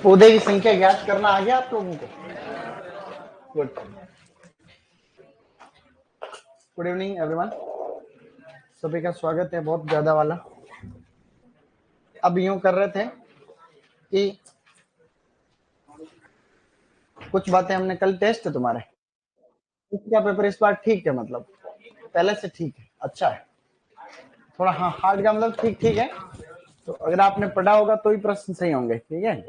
पौधे की संख्या ज्ञात करना आ गया आप लोगों को? गुड गुड इवनिंग एवरीवन, सभी का स्वागत है बहुत ज्यादा वाला। अब यूं कर रहे थे कि कुछ बातें हमने कल टेस्ट है तुम्हारे, इसका पेपर इस बार ठीक है, मतलब पहले से ठीक है, अच्छा है थोड़ा। हाँ, हार्ड का मतलब ठीक ठीक है। तो अगर आपने पढ़ा होगा तो ही प्रश्न सही होंगे, ठीक है।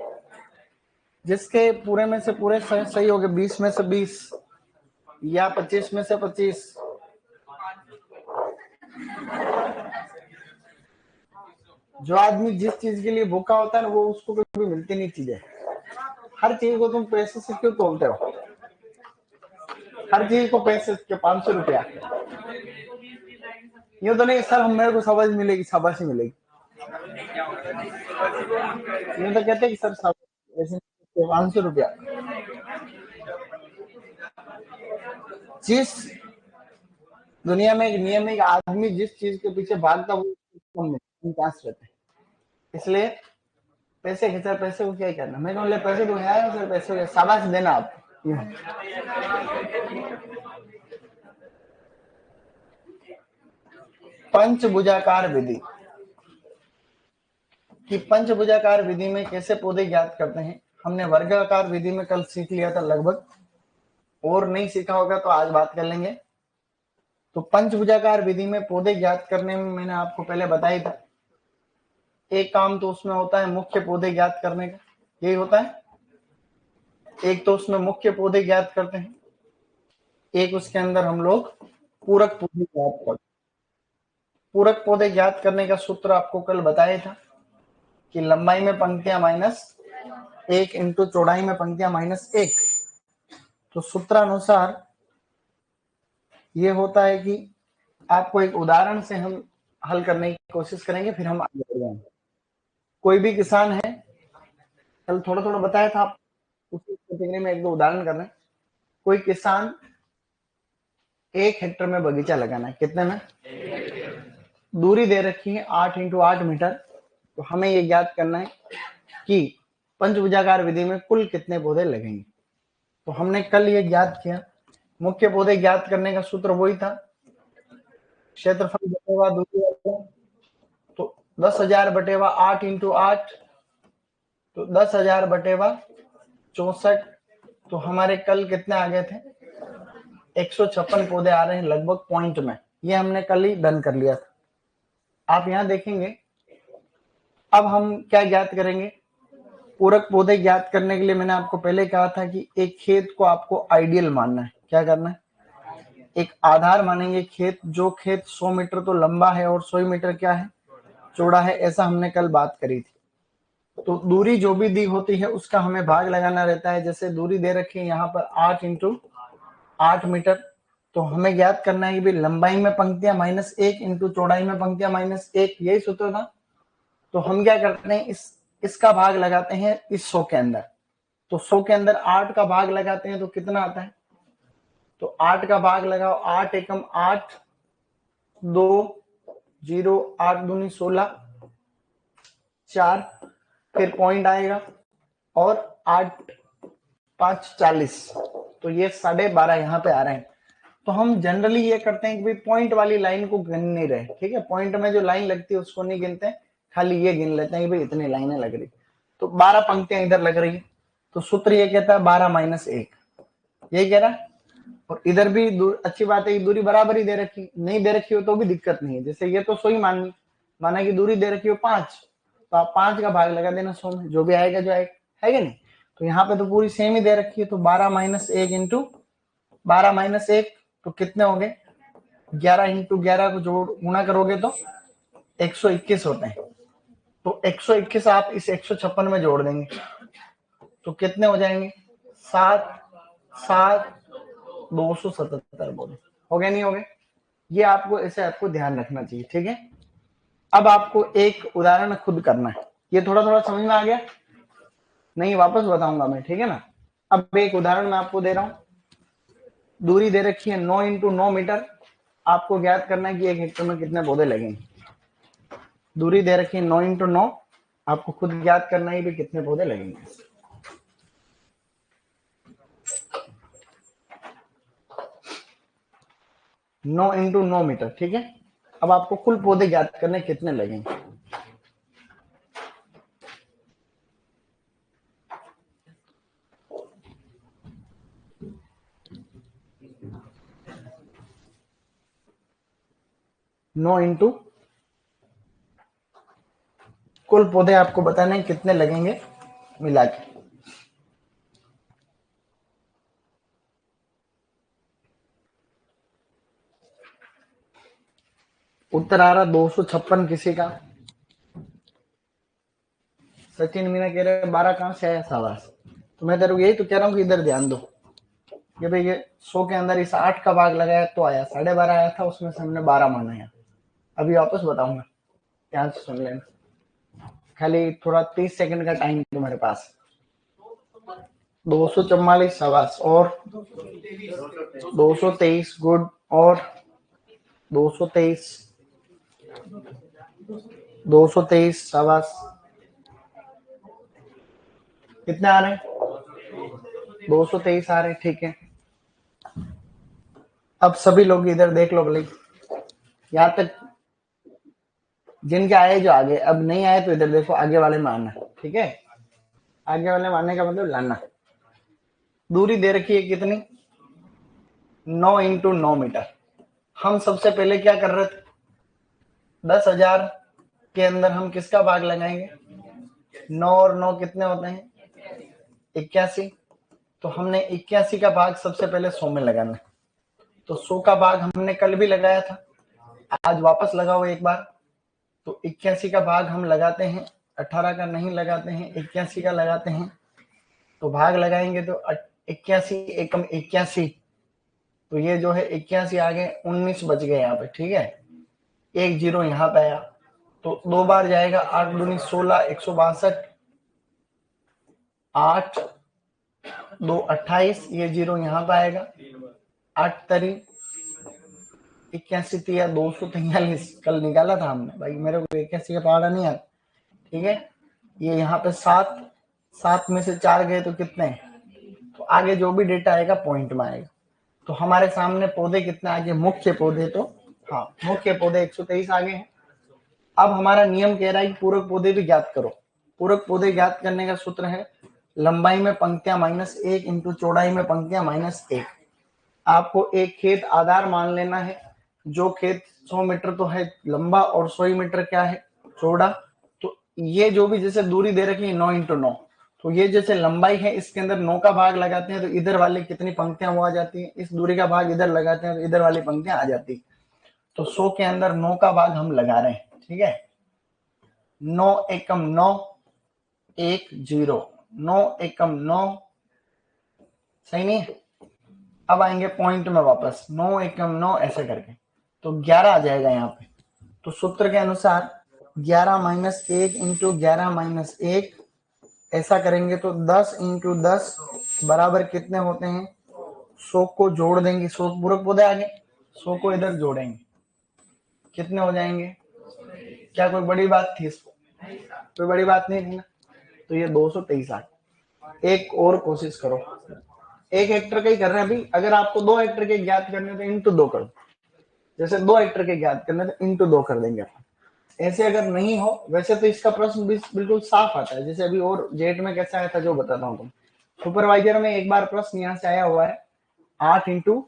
जिसके पूरे में से पूरे सही हो गए, 20 में से 20 या 25 में से 25, जो आदमी जिस चीज के लिए भूखा होता है ना, वो उसको कभी मिलती नहीं चीजें। हर चीज को तुम पैसे से क्यों तोलते हो? हर चीज को पैसे के 500 रुपया, यूं तो नहीं सर हम मेरे को शाबाशी मिलेगी, शाबाशी मिलेगी, यूं तो कहते कि सर 500 रुपया। जिस दुनिया में एक नियम है, आदमी जिस चीज के पीछे भागता वो कम चांस रहते हैं। इसलिए पैसे खिंचा, पैसे को क्या करना, मैं कहूँ पैसे तो है सर, पैसे को शाबाश देना आप। पंचभुजाकार विधि कि पंचभुजाकार विधि में कैसे पौधे ज्ञात करते हैं, हमने वर्गाकार विधि में कल सीख लिया था लगभग, और नहीं सीखा होगा तो आज बात कर लेंगे। तो पंचभुजाकार विधि में पौधे ज्ञात करने में मैंने आपको पहले बताया था, एक काम तो उसमें होता है मुख्य पौधे ज्ञात करने का, यही होता है। एक तो उसमें मुख्य पौधे ज्ञात करते हैं, एक उसके अंदर हम लोग पूरक पौधे ज्ञात करते हैं। पूरक पौधे ज्ञात करने का सूत्र आपको कल बताया था कि लंबाई में पंक्तियां -1 इंटू चौड़ाई में पंक्तियां -1। तो सूत्रानुसार ये होता है कि आपको एक उदाहरण से हम हल करने की कोशिश करेंगे, फिर हम आगे बढ़ जाएंगे। कोई भी किसान है, कल थोड़ा थोड़ा बताया था, आप उसी कैटेगरी में एक दो उदाहरण कर रहे हैं। कोई किसान 1 हेक्टर में बगीचा लगाना है, कितने में? दूरी दे रखी है 8 इंटू 8 मीटर। तो हमें ये ज्ञात करना है कि पंचभुजाकार विधि में कुल कितने पौधे लगेंगे। तो हमने कल ये ज्ञात किया, मुख्य पौधे ज्ञात करने का सूत्र वही था, क्षेत्रफल बटेवा दूरी, तो 10,000 बटेवा 8 इंटू 8, तो 10,000 बटेवा 64। तो हमारे कल कितने आ गए थे? 156 पौधे आ रहे हैं लगभग पॉइंट में। ये हमने कल ही डन कर लिया था। आप यहां देखेंगे, अब हम क्या ज्ञात करेंगे? पूरक पौधे ज्ञात करने के लिए मैंने आपको पहले कहा था कि एक खेत को आपको आइडियल मानना है। क्या करना है? एक आधार मानेंगे खेत, जो खेत 100 मीटर तो लंबा है और 100 मीटर क्या है? चौड़ा है, ऐसा हमने कल बात करी थी। तो दूरी जो भी दी होती है उसका हमें भाग लगाना रहता है। जैसे दूरी दे रखी है यहाँ पर 8 इंटू 8 मीटर, तो हमें ज्ञात करना है कि भाई लंबाई में पंक्तियां -1 इंटू चौड़ाई में पंक्तियां -1, यही सूत्र था। तो हम क्या करते हैं, इसका भाग लगाते हैं इस 100 के अंदर। तो 100 के अंदर 8 का भाग लगाते हैं तो कितना आता है? तो 8 का भाग लगाओ, 8 एकम 8, 2 0, 8 दूनी 16, 4, फिर पॉइंट आएगा, और 8 5 40। तो ये 12.5 यहाँ पे आ रहे हैं। तो हम जनरली ये करते हैं कि भाई पॉइंट वाली लाइन को गिन नहीं रहे, ठीक है। पॉइंट में जो लाइन लगती है उसको नहीं गिनते, खाली ये गिन लेते हैं कि भाई इतनी लाइनें लग रही। तो 12 पंक्तियां इधर लग रही है, तो सूत्र ये कहता है 12 - 1, यही कह रहा है। और इधर भी अच्छी बात है कि दूरी बराबर ही दे रखी, नहीं दे रखी हो तो भी दिक्कत नहीं है। जैसे ये तो 100 ही माना कि दूरी दे रखी हो 5, तो आप 5 का भाग लगा देना 100 में, जो भी आएगा जो आएगा, है कि नहीं। तो यहाँ पे तो पूरी सेम ही दे रखी है, तो 12 - 1 इंटू 12 - 1, तो कितने हो गए? 11 इंटू 11 को जोड़ गुणा करोगे तो 121 होते हैं। तो 121 आप इस 156 में जोड़ देंगे तो कितने हो जाएंगे? 7 7 277 बोले, हो गए नहीं हो गए? ये आपको ऐसे आपको ध्यान रखना चाहिए, ठीक है। अब आपको एक उदाहरण खुद करना है। ये थोड़ा थोड़ा समझ में आ गया? नहीं, वापस बताऊंगा मैं, ठीक है ना। अब एक उदाहरण मैं आपको दे रहा हूं। दूरी दे रखी है 9 इंटू 9 मीटर। आपको ज्ञात करना है कि 1 हेक्टर में कितने पौधे लगेंगे। दूरी दे रखी है 9 इंटू 9, आपको खुद याद करना है भी कितने पौधे लगेंगे। 9 × 9 मीटर, ठीक है। अब आपको कुल पौधे ज्ञात करने कितने लगेंगे। नौ इंटू कुल पौधे आपको बताने हैं कितने लगेंगे मिला के। उत्तर आ रहा 256 किसी का। सचिन मीना कह रहे 12 कहां से आया, शाबाश। तो मैं तेरे को यही तो कह रहा हूँ कि इधर ध्यान दो कि भाई ये 100 के अंदर इस 8 का भाग लगाया तो आया 12.5 आया था, उसमें से हमने 12 माना है। अभी वापस बताऊंगा, ध्यान से सुन लेना, खाली थोड़ा 30 सेकंड का टाइम तुम्हारे पास। 244, शाबाश। और 223, गुड। और 223, 223, शाबाश। कितने आ रहे हैं। 223 आ रहे हैं, ठीक है। अब सभी लोग इधर देख लो भले, यहाँ तक जिनके आए जो आगे, अब नहीं आए तो इधर देखो, आगे वाले में आना, ठीक है। आगे वाले में आने का मतलब लाना। दूरी दे रखी है कितनी, 9 × 9 मीटर। हम सबसे पहले क्या कर रहे थे, 10,000 के अंदर हम किसका भाग लगाएंगे। 9 और 9 कितने होते हैं, 81। तो हमने 81 का भाग सबसे पहले 100 में लगाना। तो 100 का भाग हमने कल भी लगाया था, आज वापस लगाओ एक बार। तो 81 का भाग हम लगाते हैं, 18 का नहीं लगाते हैं, 81 का लगाते हैं। तो भाग लगाएंगे तो 81 एकम 81, तो ये जो है 81 आ गए, 19 बच गए यहाँ पे, ठीक है। एक जीरो यहाँ पे आया, तो 2 बार जाएगा, 8 दूनी 16, 162, 8 2 28, ये जीरो यहाँ पे आएगा, 8 तरी 81 तिया 243, कल निकाला था हमने भाई, मेरे को 81 का पहाड़ा नहीं आता, ठीक है। ये यहाँ पे 7, 7 में से 4 गए तो कितने, तो आगे जो भी डेटा आएगा पॉइंट में आएगा। तो हमारे सामने पौधे कितने आगे, मुख्य पौधे, तो हाँ मुख्य पौधे 123 आगे हैं। अब हमारा नियम कह रहा है कि पूरक पौधे भी ज्ञात करो। पूरक पौधे ज्ञात करने का सूत्र है लंबाई में पंक्तियां -1 इंटू चौड़ाई में पंक्तियां -1। आपको एक खेत आधार मान लेना है, जो खेत 100 मीटर तो है लंबा और 100 मीटर क्या है चौड़ा। तो ये जो भी जैसे दूरी दे रखी है 9 × 9, तो ये जैसे लंबाई है, इसके अंदर 9 का भाग लगाते हैं तो इधर वाली कितनी पंक्तियां वो आ जाती है, इस दूरी का भाग इधर लगाते हैं तो इधर वाली पंक्तियां आ जाती है। तो 100 के अंदर 9 का भाग हम लगा रहे हैं, ठीक है। 9 एकम 9, 1 0, 9 एकम 9, सही नहीं है। अब आएंगे पॉइंट में वापस, 9 एकम 9 ऐसे करके, तो 11 आ जाएगा यहाँ पे। तो सूत्र के अनुसार 11 - 1 इंटू 11 - 1, ऐसा करेंगे तो 10 इंटू 10 बराबर कितने होते हैं, 100 को जोड़ देंगे, 100 पूरक पौधे आगे, 100 को इधर जोड़ेंगे, कितने हो जाएंगे। क्या कोई बड़ी बात थी इसको, कोई बड़ी बात नहीं थी ना। तो ये 223 आ गए। एक और कोशिश करो, 1 हेक्टर का ही कर रहे हैं अभी। अगर आपको 2 हेक्टर के ज्ञात करने तो इंटू 2 कर दो, जैसे 2 हेक्टर के ज्ञात करने तो इंटू 2 कर देंगे अपन। ऐसे अगर नहीं हो, वैसे तो इसका प्रश्न बिल्कुल साफ आता है, जैसे अभी और जेट में कैसा आया था जो बताता हूँ तुम। सुपरवाइजर में एक बार प्रश्न यहाँ से आया हुआ है, 8 ×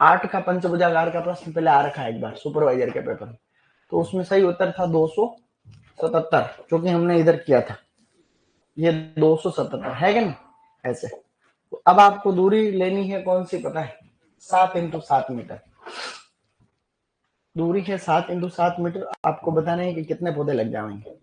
8 का पंचभुजाकार का प्रश्न पहले आ रखा है एक बार सुपरवाइजर के पेपर में। तो उसमें सही उत्तर था 277, जो कि हमने इधर किया था, ये 277 है कि नहीं ऐसे। तो अब आपको दूरी लेनी है कौन सी पता है, 7 × 7 मीटर दूरी है, 7 × 7 मीटर। आपको बताना है कि कितने पौधे लग जाएंगे।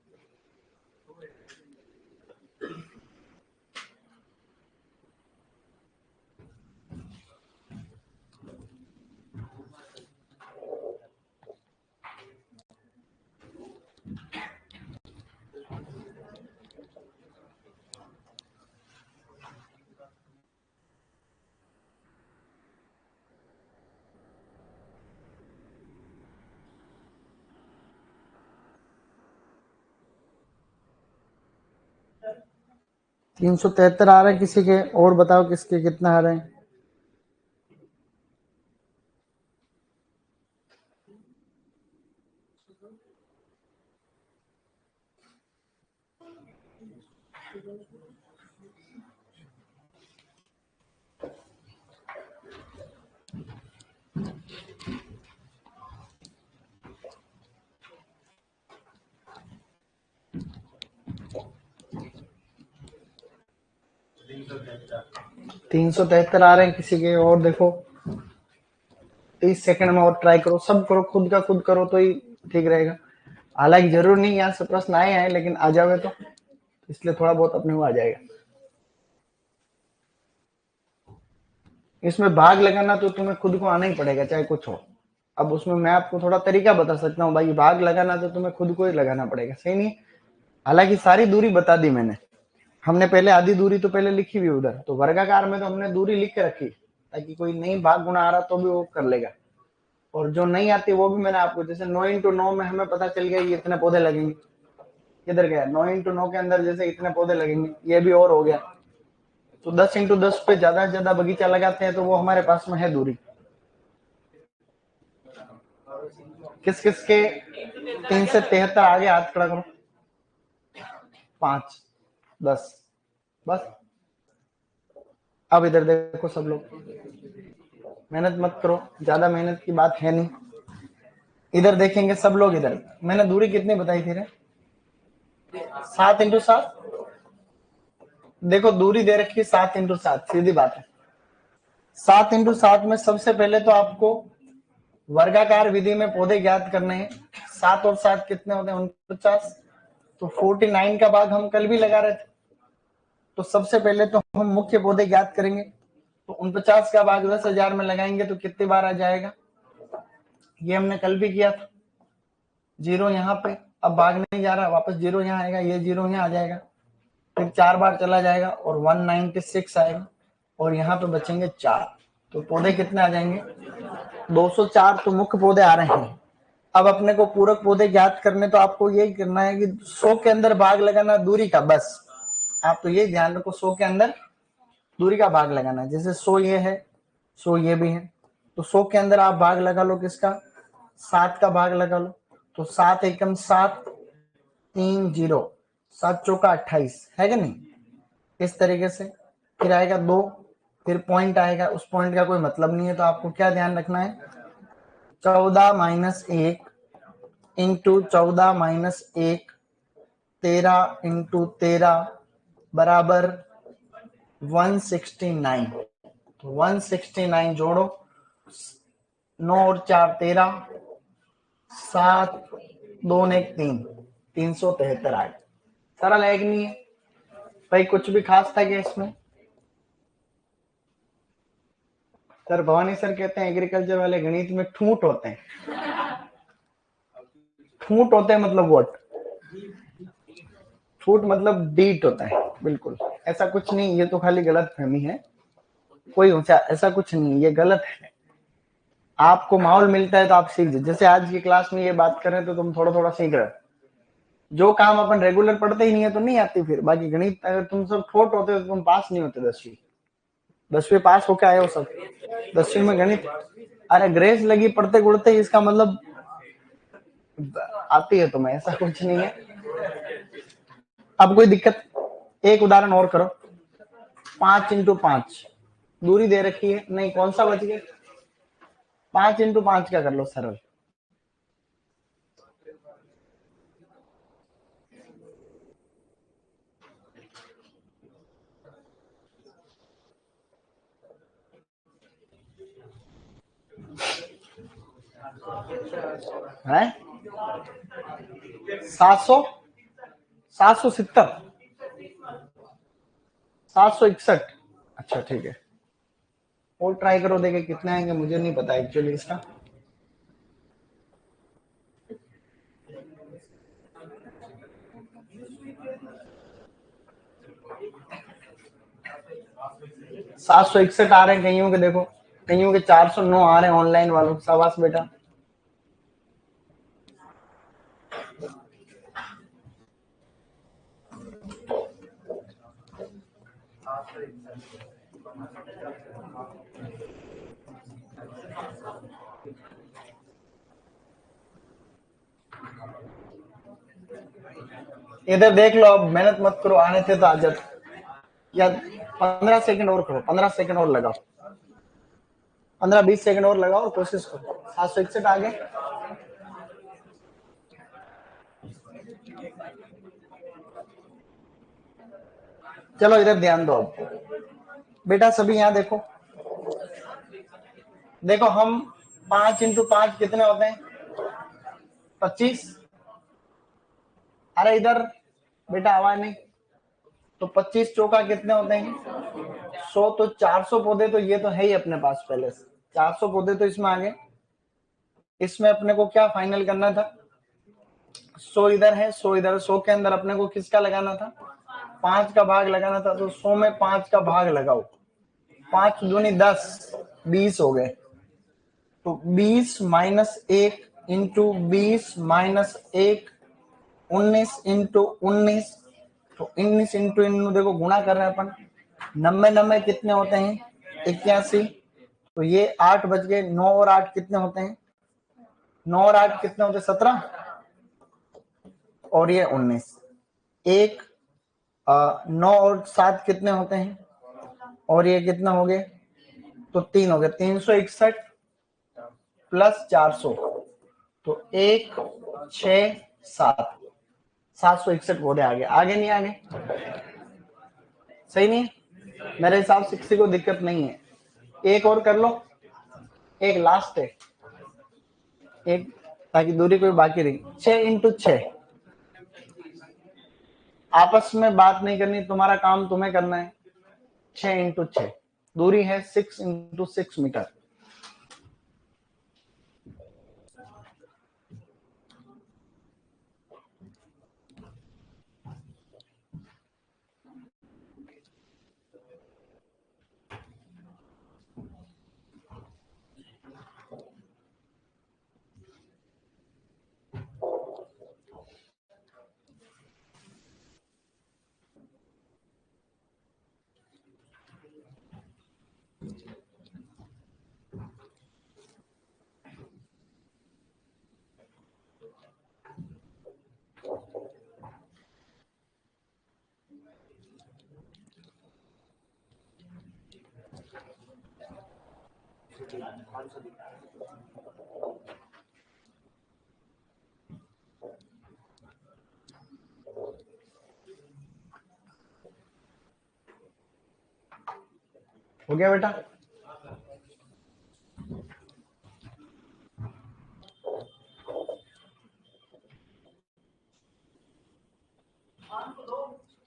373 आ रहे हैं किसी के, और बताओ किसके कितना आ रहे हैं। तीन सौ तिहत्तर आ रहे हैं किसी के, और देखो 30 सेकंड में और ट्राई करो, सब करो, खुद का खुद करो तो ही ठीक रहेगा। हालांकि जरूर नहीं यहाँ से प्रश्न आए हैं, लेकिन आ जाओगे तो इसलिए थोड़ा बहुत अपने को आ जाएगा। इसमें भाग लगाना तो तुम्हें खुद को आना ही पड़ेगा, चाहे कुछ हो। अब उसमें मैं आपको थोड़ा तरीका बता सकता हूँ, भाई भाग लगाना तो तुम्हें खुद को ही लगाना पड़ेगा, सही नहीं। हालांकि सारी दूरी बता दी मैंने, हमने पहले आधी दूरी तो पहले लिखी हुई उधर, तो वर्गाकार में तो हमने दूरी लिख के रखी ताकि कोई नहीं भाग गुणा आ रहा तो भी वो कर लेगा। और जो नहीं आती वो भी मैंने आपको, जैसे 9 × 9 में हमें पता चल गया ये इतने पौधे लगेंगे, किधर गया 9 × 9 के अंदर जैसे इतने पौधे लगेंगे, ये भी और हो गया। तो 10 × 10 पे ज्यादा से ज्यादा बगीचा लगाते हैं तो वो हमारे पास में है दूरी। किस किस के 373 आगे हाथ खड़ा करो। 5 10 बस। अब इधर देखो सब लोग, मेहनत मत करो, ज्यादा मेहनत की बात है नहीं। इधर देखेंगे सब लोग, इधर मैंने दूरी कितनी बताई थी रे, 7 × 7। देखो दूरी दे रखी है 7 × 7, सीधी बात है। 7 × 7 में सबसे पहले तो आपको वर्गाकार विधि में पौधे ज्ञात करने हैं। 7 और 7 कितने होते हैं, 49। तो 49 का भाग हम कल भी लगा रहे थे। तो सबसे पहले तो हम मुख्य पौधे ज्ञात करेंगे, तो 49 का भाग 10,000 में लगाएंगे तो कितनी बार आ जाएगा, ये हमने कल भी किया था। 0 यहाँ पे, अब भाग नहीं जा रहा, वापस 0 यहाँ आएगा, ये 0 यहाँ आ जाएगा, फिर 4 बार चला जाएगा और 196 आएगा, और यहाँ पे बचेंगे 4। तो पौधे कितने आ जाएंगे, 204। तो मुख्य पौधे आ रहे हैं। अब अपने को पूरक पौधे ज्ञात करने, तो आपको यही करना है कि 100 के अंदर भाग लगाना दूरी का, बस आप तो ये ध्यान रखो 100 के अंदर दूरी का भाग लगाना है। जैसे 100 ये है, 100 ये भी है, तो 100 के अंदर आप भाग लगा लो किसका, 7 का भाग लगा लो। तो 7 एकम 7, 3 0, 7 चौका 28 है कि नहीं, इस तरीके से। फिर आएगा 2, फिर पॉइंट आएगा, उस पॉइंट का कोई मतलब नहीं है, तो आपको क्या ध्यान रखना है, 14 - 1 इंटू 14 - 1, 13 इंटू 13 बराबर 169। तो 169 जोड़ो, 9 और 4 13, 7 2 1 3, 373 आए। सरल है कि नहीं है भाई, कुछ भी खास था क्या इसमें। सर भवानी सर कहते हैं एग्रीकल्चर वाले गणित में ठूंठ होते हैं। ठूंठ होते हैं मतलब व्हाट, ठूंठ मतलब डीट होता है, बिल्कुल ऐसा कुछ नहीं, ये तो खाली गलत फहमी है, कोई ऐसा कुछ नहीं, ये गलत है। आपको माहौल मिलता है तो आप सीख जाए, जैसे आज की क्लास में ये बात कर रहे हैं तो तुम थोड़ा थोड़ा सीख रहे हो। जो काम अपन रेगुलर पढ़ते ही नहीं है तो नहीं आती फिर। बाकी गणित अगर तुम सब ठोट होते तो तुम पास नहीं होते 10वीं पास होके आए हो सब। 10वीं में गणित, अरे ग्रेस लगी पढ़ते गुड़ते, इसका मतलब आती है तुम्हें, ऐसा कुछ नहीं है। अब कोई दिक्कत, एक उदाहरण और करो। 5 × 5 दूरी दे रखी है, नहीं कौन सा बच गया, 5 × 5 का कर लो सरल। है 700, 770, 761। अच्छा ठीक है, और ट्राई करो, देखे कितने आएंगे, मुझे नहीं पता एक्चुअली इसका। सात सौ इकसठ आ रहे हैं कईयों के, देखो कईयों के 409 आ रहे हैं ऑनलाइन वालों, शाबाश बेटा। इधर देख लो, अब मेहनत मत करो, आने थे तो आ जाते, या 15 सेकंड और करो, 15 सेकंड और लगाओ, 15-20 सेकंड और लगाओ और कोशिश करो। 761 आ गए। चलो इधर ध्यान दो अब बेटा, सभी यहाँ देखो, देखो हम 5 इंटू 5 कितने होते हैं? 25। अरे इधर बेटा आवाज नहीं, तो 25 चौका कितने होते हैं? 100। तो 400 पौधे तो ये तो है ही अपने पास पहले से, 400 पौधे तो इसमें आ गए। इसमें अपने को क्या फाइनल करना था? 100 इधर है, 100 इधर, 100 के अंदर अपने को किसका लगाना था? 5 का भाग लगाना था। तो 100 में 5 का भाग लगाओ, 5 दूनी 10, 20 हो गए। तो 20 माइनस 1 इंटू 20 माइनस 1, 19 इंटू 19। तो 19 इंटू इन देखो गुणा कर रहे हैं अपन, 90 कितने होते हैं? 81। तो ये 8 बच गए। 9 और 8 कितने होते हैं? 9 और 8 कितने होते हैं? 17। और ये 19। 1 9 और 7 कितने होते हैं? और ये कितने हो गए? तो 3 हो गए। 361 प्लस 400, तो 1 6 7, 761 पौधे आगे। आगे नहीं आगे? सही नहीं है? मेरे हिसाब से किसी को दिक्कत नहीं है। एक और कर लो, एक लास्ट है, एक, ताकि दूरी कोई बाकी रही। 6 इंटू 6, आपस में बात नहीं करनी, तुम्हारा काम तुम्हें करना है। 6 इंटू 6, दूरी है 6 इंटू 6 मीटर। हो गया बेटा?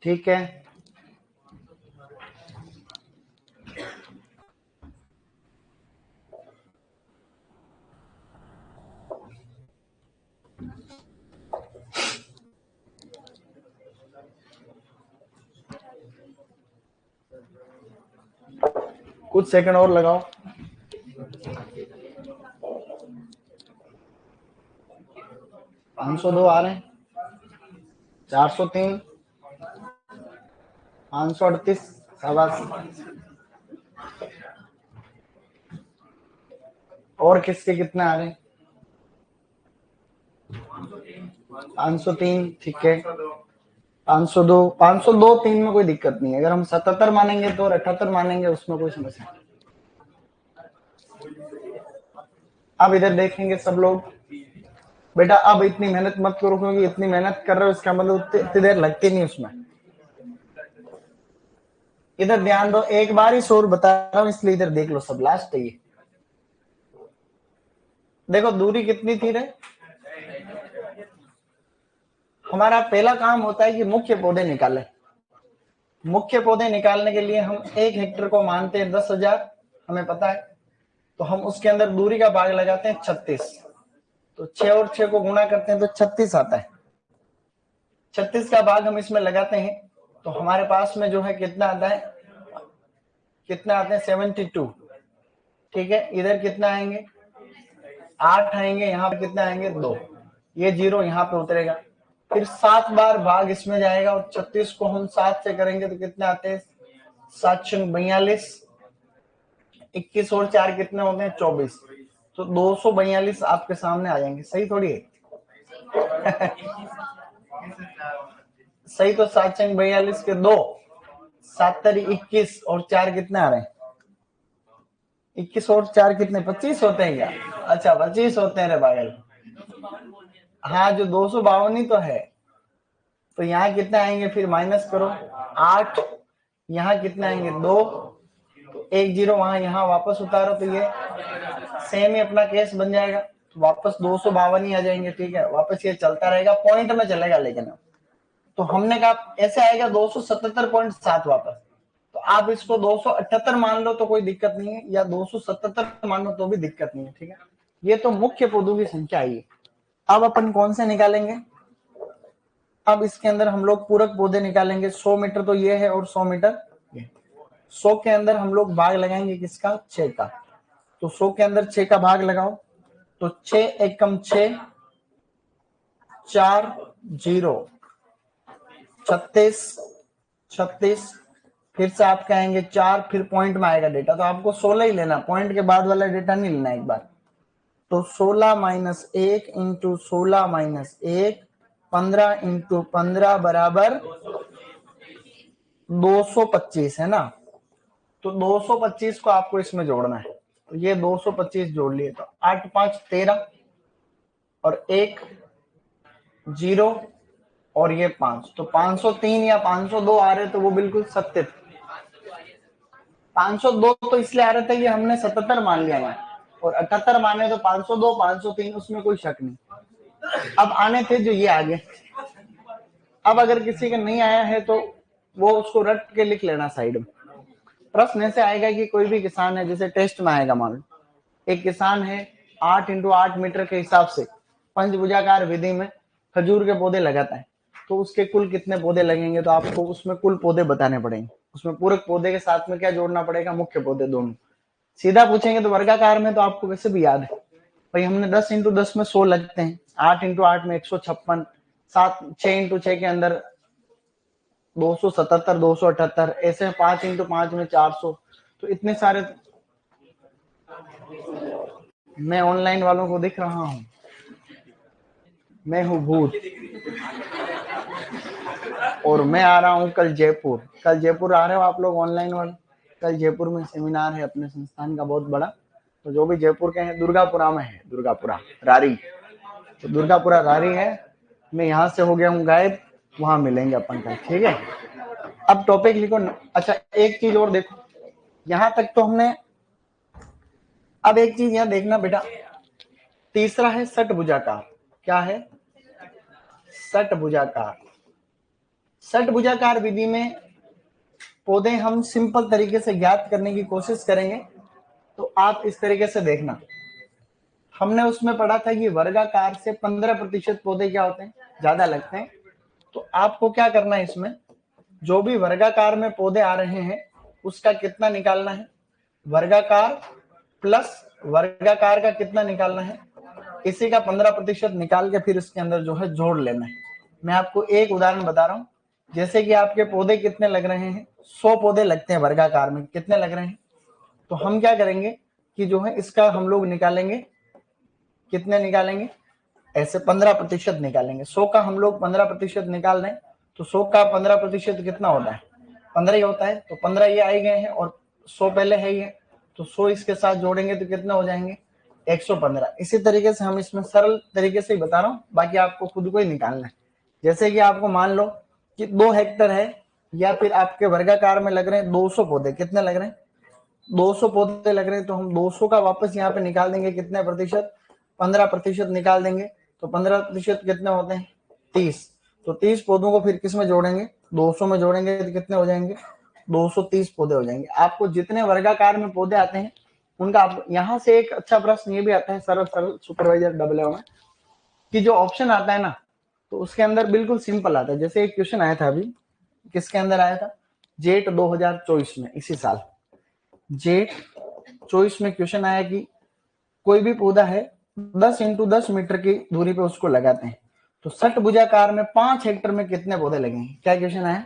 ठीक है। कुछ सेकंड और लगाओ। 502 आ रहे हैं, 403, 538, शाबाश। और किसके कितने आ रहे हैं? 503, ठीक है। 502, 502 3 में कोई दिक्कत नहीं है। अगर हम 77 मानेंगे तो, और 78 मानेंगे उसमें कोई समस्या नहीं। अब इधर देखेंगे सब लोग बेटा, अब इतनी मेहनत मत करो, क्योंकि इतनी मेहनत कर रहे हो इसका मतलब इतनी देर लगती नहीं उसमें। इधर ध्यान दो, एक बार ही शोर बता रहा हूं इसलिए इधर देख लो सब, लास्ट है ये। देखो दूरी कितनी थी रे? हमारा पहला काम होता है कि मुख्य पौधे निकालें। मुख्य पौधे निकालने के लिए हम 1 हेक्टेयर को मानते हैं 10,000, हमें पता है। तो हम उसके अंदर दूरी का भाग लगाते हैं 36। तो 6 और 6 को गुणा करते हैं तो 36 आता है। 36 का भाग हम इसमें लगाते हैं तो हमारे पास में जो है कितना आता है? कितना आते हैं? 72। ठीक है, इधर कितना आएंगे? 8 आएंगे। यहाँ पे कितना आएंगे? 2। ये 0 यहाँ पे उतरेगा। फिर 7 बार भाग इसमें जाएगा और 36 को हम 7 से करेंगे तो कितने आते हैं? 742, 21 और 4 कितने होते हैं 24, तो 242 आपके सामने आ जाएंगे। सही थोड़ी है? सही तो 742 के 2, 7 21 और 4 कितने आ रहे हैं? 21 और 4 कितने 25 होते हैं क्या? अच्छा 25 होते हैं रे पागल। हाँ जो 252 ही तो है। तो यहाँ कितने आएंगे फिर माइनस करो 8, यहाँ कितने आएंगे 2, तो 1 0 वहां यहाँ वापस उतारो तो ये सेम ही अपना केस बन जाएगा, तो वापस 252 ही आ जाएंगे। ठीक है, वापस ये चलता रहेगा, पॉइंट में चलेगा लेकिन। तो हमने कहा ऐसे आएगा 277.7 वापस। तो आप इसको 278 मान लो तो कोई दिक्कत नहीं है, या 277 मान लो तो भी दिक्कत नहीं है। ठीक है, ये तो मुख्य पदों की संख्या आई है। अब अपन कौन से निकालेंगे? अब इसके अंदर हम लोग पूरक पौधे निकालेंगे। 100 मीटर तो ये है और 100 मीटर ये। 100 के अंदर हम लोग भाग लगाएंगे किसका? 6 का। तो 100 के अंदर 6 का भाग लगाओ, तो 6 एकम 6, 4 0, 36 36, फिर से आप कहेंगे 4, फिर पॉइंट में आएगा डेटा, तो आपको 16 ही लेना, पॉइंट के बाद वाला डेटा नहीं लेना एक बार। तो 16 माइनस 1 इंटू 16 माइनस 1, 15 इंटू 15 बराबर 225 है ना। तो 225 को आपको इसमें जोड़ना है, तो ये 225 जोड़ लिए, तो 8 5 13 और 1 0 और ये 5, तो 503 या 502 आ रहे, तो वो बिल्कुल सत्य थे। 502 तो इसलिए आ रहे थे कि हमने 77 मान लिया है, और 78 माने तो 502 503, उसमें कोई शक नहीं। अब आने थे जो ये आगे। अब अगर किसी का नहीं आया है तो वो उसको रट के लिख लेना साइड में। प्रश्न ऐसे आएगा कि कोई भी किसान है, जैसे टेस्ट में आएगा, मान लो एक किसान है 8 इंटू 8 मीटर के हिसाब से पंचभुजाकार विधि में खजूर के पौधे लगाता है, तो उसके कुल कितने पौधे लगेंगे? तो आपको उसमें कुल पौधे बताने पड़ेंगे। उसमें पूरक पौधे के साथ में क्या जोड़ना पड़ेगा? मुख्य पौधे दोनों। सीधा पूछेंगे तो वर्गाकार में तो आपको वैसे भी याद है भाई, हमने 10 इंटू 10 में 100 लगते हैं, 8 इंटू 8 में 156, 7 6 इंटू 6 के अंदर 277 278, ऐसे 5 इंटू 5 में 400, तो इतने सारे। मैं ऑनलाइन वालों को दिख रहा हूं, मैं हूं भूत, और मैं आ रहा हूं कल जयपुर। कल जयपुर आ रहे हो आप लोग ऑनलाइन वाले? कल जयपुर में सेमिनार है अपने संस्थान का बहुत बड़ा, तो जो भी जयपुर के हैं, दुर्गापुरा में है, दुर्गापुरा रारी, तो दुर्गापुरा रारी है। मैं यहाँ से हो गया हूँ गायब, वहां मिलेंगे अपन कल। ठीक है, अब टॉपिक लिखो। अच्छा एक चीज और देखो, यहां तक तो हमने। अब एक चीज यहाँ देखना बेटा, तीसरा है षटभुजाकार। क्या है? षटभुजाकार। षटभुजाकार विधि में पौधे हम सिंपल तरीके से ज्ञात करने की कोशिश करेंगे। तो आप इस तरीके से देखना, हमने उसमें पढ़ा था कि वर्गाकार से 15% पौधे क्या होते हैं? ज्यादा लगते हैं। तो आपको क्या करना है, इसमें जो भी वर्गाकार में पौधे आ रहे हैं उसका कितना निकालना है? वर्गाकार प्लस वर्गाकार का कितना निकालना है? इसी का 15% निकाल के फिर इसके अंदर जो है जोड़ लेना है। मैं आपको एक उदाहरण बता रहा हूं, जैसे कि आपके पौधे कितने लग रहे हैं? 100 पौधे लगते हैं वर्गाकार में, कितने लग रहे हैं? तो हम क्या करेंगे कि जो है इसका हम लोग निकालेंगे, कितने निकालेंगे? ऐसे 15% निकालेंगे। 100 का हम लोग 15% निकाल रहे हैं, तो 100 का 15% कितना होता है? 15 ही होता है। तो 15 ये आए गए हैं और 100 पहले है ये, तो 100 इसके साथ जोड़ेंगे तो कितना हो जाएंगे? 115। इसी तरीके से हम इसमें सरल तरीके से ही बता रहा हूँ, बाकी आपको खुद को ही निकालना है। जैसे कि आपको मान लो कि 2 हेक्टर है, या फिर आपके वर्गाकार में लग रहे हैं 200 पौधे। कितने लग रहे हैं? 200 पौधे लग रहे हैं, तो हम 200 का वापस यहाँ पे निकाल देंगे, कितने प्रतिशत? 15% निकाल देंगे। तो 15% कितने होते हैं? 30। तो 30 पौधों को फिर किस में जोड़ेंगे? 200 में जोड़ेंगे, तो कितने हो जाएंगे? 230 पौधे हो जाएंगे। आपको जितने वर्गाकार में पौधे आते हैं उनका आप यहाँ से एक अच्छा प्रश्न ये भी आता है, सरल सरल सुपरवाइजर डबल में, कि जो ऑप्शन आता है ना, तो उसके अंदर बिल्कुल सिंपल आता है। जैसे एक क्वेश्चन आया था अभी, किसके अंदर आया था? जेट 2024 में, इसी साल जेट 24 में क्वेश्चन आया कि कोई भी पौधा है 10 इंटू 10 मीटर की दूरी पे उसको लगाते हैं, तो षटभुजाकार में 5 हेक्टर में कितने पौधे लगेंगे? क्या क्वेश्चन आया?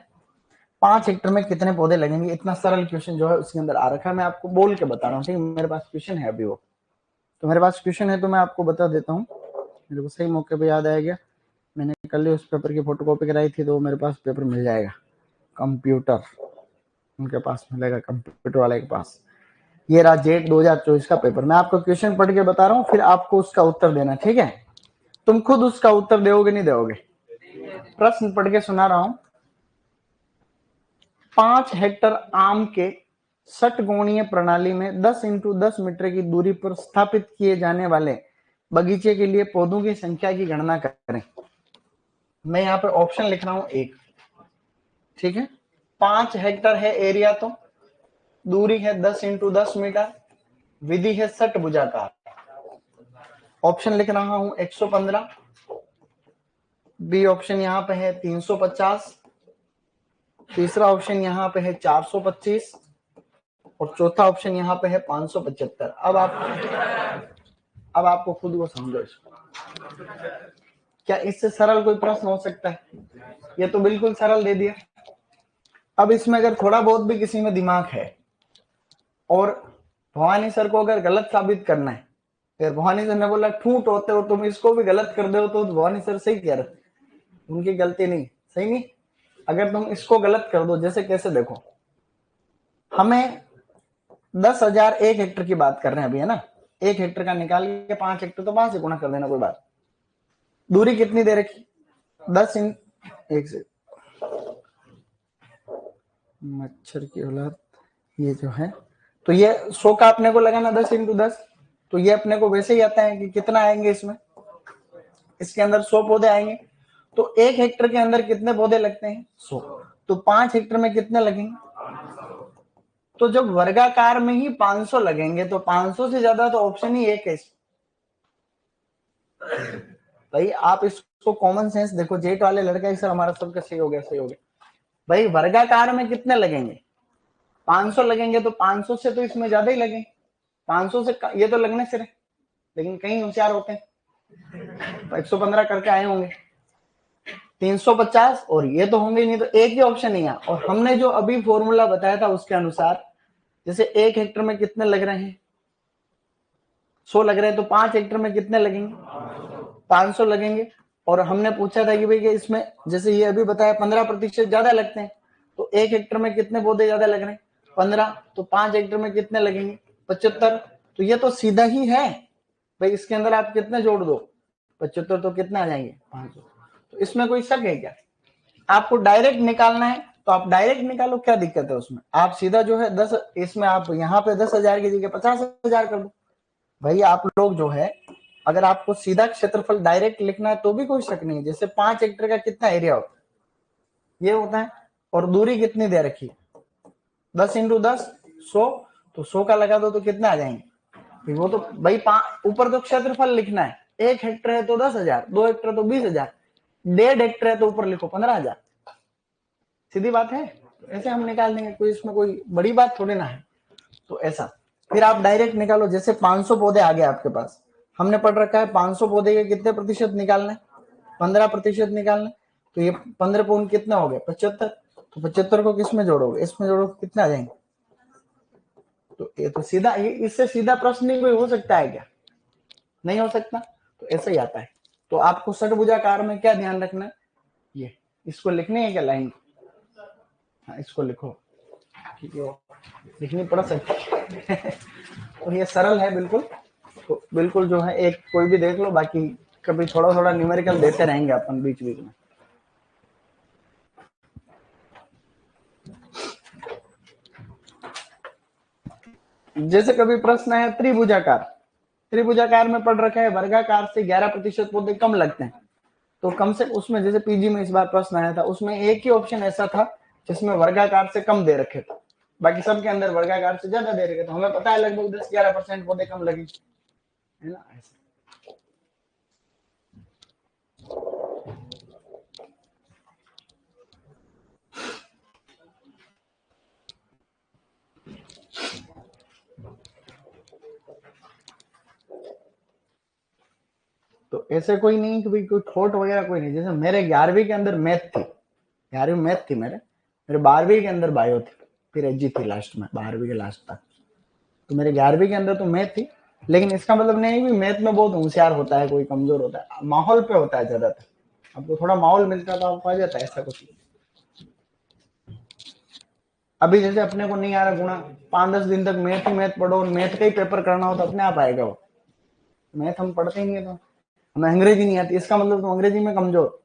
5 हेक्टर में कितने पौधे लगेंगे, इतना सरल क्वेश्चन जो है उसके अंदर आ रखा है। मैं आपको बोल के बता रहा हूँ, ठीक है। मेरे पास क्वेश्चन है अभी, वो तो मेरे पास क्वेश्चन है तो मैं आपको बता देता हूँ। मेरे को सही मौके पे याद आएगा, मैंने कल ही उस पेपर की फोटोकॉपी कराई थी, तो मेरे पास पेपर मिल जाएगा। कंप्यूटर उनके पास मिलेगा, कंप्यूटर वाले के पास। ये रहा जेट 2024 का पेपर। मैं आपको क्वेश्चन पढ़ के बता रहा हूँ, फिर आपको उसका उत्तर देना, ठीक है। तुम खुद उसका उत्तर दोगे नहीं दोगे? प्रश्न पढ़ के सुना रहा हूं। 5 हेक्टर आम के षटकोणीय प्रणाली में 10 इंटू 10 मीटर की दूरी पर स्थापित किए जाने वाले बगीचे के लिए पौधों की संख्या की गणना करें। मैं यहाँ पे ऑप्शन लिख रहा हूं एक, ठीक है। 5 हेक्टर है एरिया, तो दूरी है 10 इंटू 10 मीटर, विधि है षटभुजाकार। ऑप्शन लिख रहा हूं 115, बी ऑप्शन यहाँ पे है 350, तीसरा ऑप्शन यहाँ पे है 425 और चौथा ऑप्शन यहाँ पे है 575। अब आपको खुद को समझो इसको। क्या इससे सरल कोई प्रश्न हो सकता है? ये तो बिल्कुल सरल दे दिया। अब इसमें अगर थोड़ा बहुत भी किसी में दिमाग है और भवानी सर को अगर गलत साबित करना है, फिर भवानी सर ने बोला ठूट होते हो तुम, इसको भी गलत कर दो, तो भवानी सर सही कह रहे, उनकी गलती नहीं, सही नहीं। अगर तुम इसको गलत कर दो, जैसे कैसे, देखो हमें 10,000 एक हेक्टर की बात कर रहे हैं अभी, है ना। 1 हेक्टर का निकाल के 5 हेक्टर, तो 5 से गुणा कर देना, कोई बात। दूरी कितनी दे रखी? 10 इन एक से मच्छर की औलाद, ये जो है, तो ये 100 का अपने को लगाना 10 इंटू 10, तो ये अपने को वैसे ही आता है कि कितना आएंगे इसमें, इसके अंदर 100 पौधे आएंगे। तो 1 हेक्टर के अंदर कितने पौधे लगते हैं? 100। तो 5 हेक्टर में कितने लगेंगे? तो जब वर्गाकार में ही 500 लगेंगे, तो 500 से ज्यादा तो ऑप्शन ही एक है। भाई आप इसको कॉमन सेंस देखो, जेट वाले लड़का सर हमारा सबका सही हो गया, सही हो गया। भाई वर्गाकार में कितने लगेंगे? 500 लगेंगे, तो 500 से तो इसमें ज्यादा ही लगेंगे। 500 से ये तो लगने से रहे, लेकिन कहीं होशियार होते हैं, 115 करके आए होंगे, 350 और ये तो होंगे नहीं, तो एक ही ऑप्शन नहीं है। और हमने जो अभी फॉर्मूला बताया था उसके अनुसार, जैसे 1 हेक्टर में कितने लग रहे हैं? 100 लग रहे हैं, तो 5 हेक्टर में कितने लगेंगे? 500 लगेंगे। और हमने पूछा था कि भाई कि इसमें जैसे ये अभी बताया 15% ज्यादा लगते हैं, तो 1 हेक्टर में कितने पौधे ज्यादा लग रहे हैं? 15। तो 5 हेक्टर में कितने लगेंगे? 75। तो ये तो सीधा ही है भाई, इसके अंदर आप कितने जोड़ दो? 75, तो कितने आ जाएंगे? 500। तो इसमें कोई शक है क्या? आपको डायरेक्ट निकालना है तो आप डायरेक्ट निकालो, क्या दिक्कत है उसमें? आप सीधा जो है 10, इसमें आप यहाँ पे 10,000 की जगह 50,000 कर दो। भाई आप लोग जो है, अगर आपको सीधा क्षेत्रफल डायरेक्ट लिखना है तो भी कोई शक नहीं। जैसे 5 हेक्टर का कितना एरिया होता है? ये होता है। और दूरी कितनी दे रखी है? 10 इंटू 10 100। तो 100 का लगा दो तो कितने आ जाएंगे? वो तो भाई ऊपर तो क्षेत्रफल लिखना है। 1 हेक्टर है तो 10,000, 2 हेक्टर तो 20,000, 1.5 हेक्टर है तो ऊपर लिखो 15,000। सीधी बात है, तो ऐसे हम निकाल देंगे, कोई इसमें कोई बड़ी बात थोड़ी ना है। तो ऐसा फिर आप डायरेक्ट निकालो। जैसे 500 पौधे आ गए आपके पास, हमने पढ़ रखा है 500 पौधे के कितने प्रतिशत निकालने? 15% निकालने। तो ये 15 पौन कितना हो गया? 75। तो 75 को किस में जोड़ोगे? इसमें जोड़ोगे, कितना आ जाएंगे? तो ये तो सीधा, ये इससे सीधा प्रश्न नहीं कोई हो सकता है क्या? नहीं हो सकता। तो ऐसा ही आता है। तो आपको षटभुजाकार में क्या ध्यान रखना है? ये इसको लिखने है क्या लाइन? हाँ इसको लिखो, ठीक है, लिखनी पड़ सकती है। तो ये सरल है बिल्कुल। तो बिल्कुल जो है एक कोई भी देख लो, बाकी कभी थोड़ा थोड़ा न्यूमेरिकल देते रहेंगे अपन बीच बीच में। जैसे कभी प्रश्न है त्रिभुजाकार, त्रिभुजाकार में पढ़ रखा है वर्गाकार से 11% पौधे कम लगते हैं। तो कम से उसमें जैसे पीजी में इस बार प्रश्न आया था, उसमें एक ही ऑप्शन ऐसा था जिसमें वर्गाकार से कम दे रखे थे, बाकी सबके अंदर वर्गाकार से ज्यादा दे रखे। तो हमें पता है लगभग 10-11% पौधे कम लगे, है ना। ऐसे तो ऐसे कोई नहीं कि भाई कोई थॉट वगैरह कोई नहीं। जैसे मेरे 11वीं के अंदर मैथ थी, 11वीं मैथ थी मेरे मेरे 12वीं के अंदर बायो थी, फिर एचजी थी लास्ट में 12वीं के लास्ट तक। तो मेरे 11वीं के अंदर तो मैथ थी, लेकिन इसका मतलब नहीं कि मैथ में बहुत होशियार होता है, कोई कमजोर होता है, माहौल पे होता है ज्यादातर। आपको थोड़ा माहौल मिलता तो आपको आ जाता है, ऐसा कुछ। अभी जैसे अपने को नहीं आ रहा गुणा, 5-10 दिन तक मैथ ही मैथ पढ़ो, मैथ का ही पेपर करना हो तो अपने आप आएगा वो। मैथ हम पढ़ते ही नहीं है, तो हमें अंग्रेजी नहीं आती, इसका मतलब तुम अंग्रेजी में कमजोर।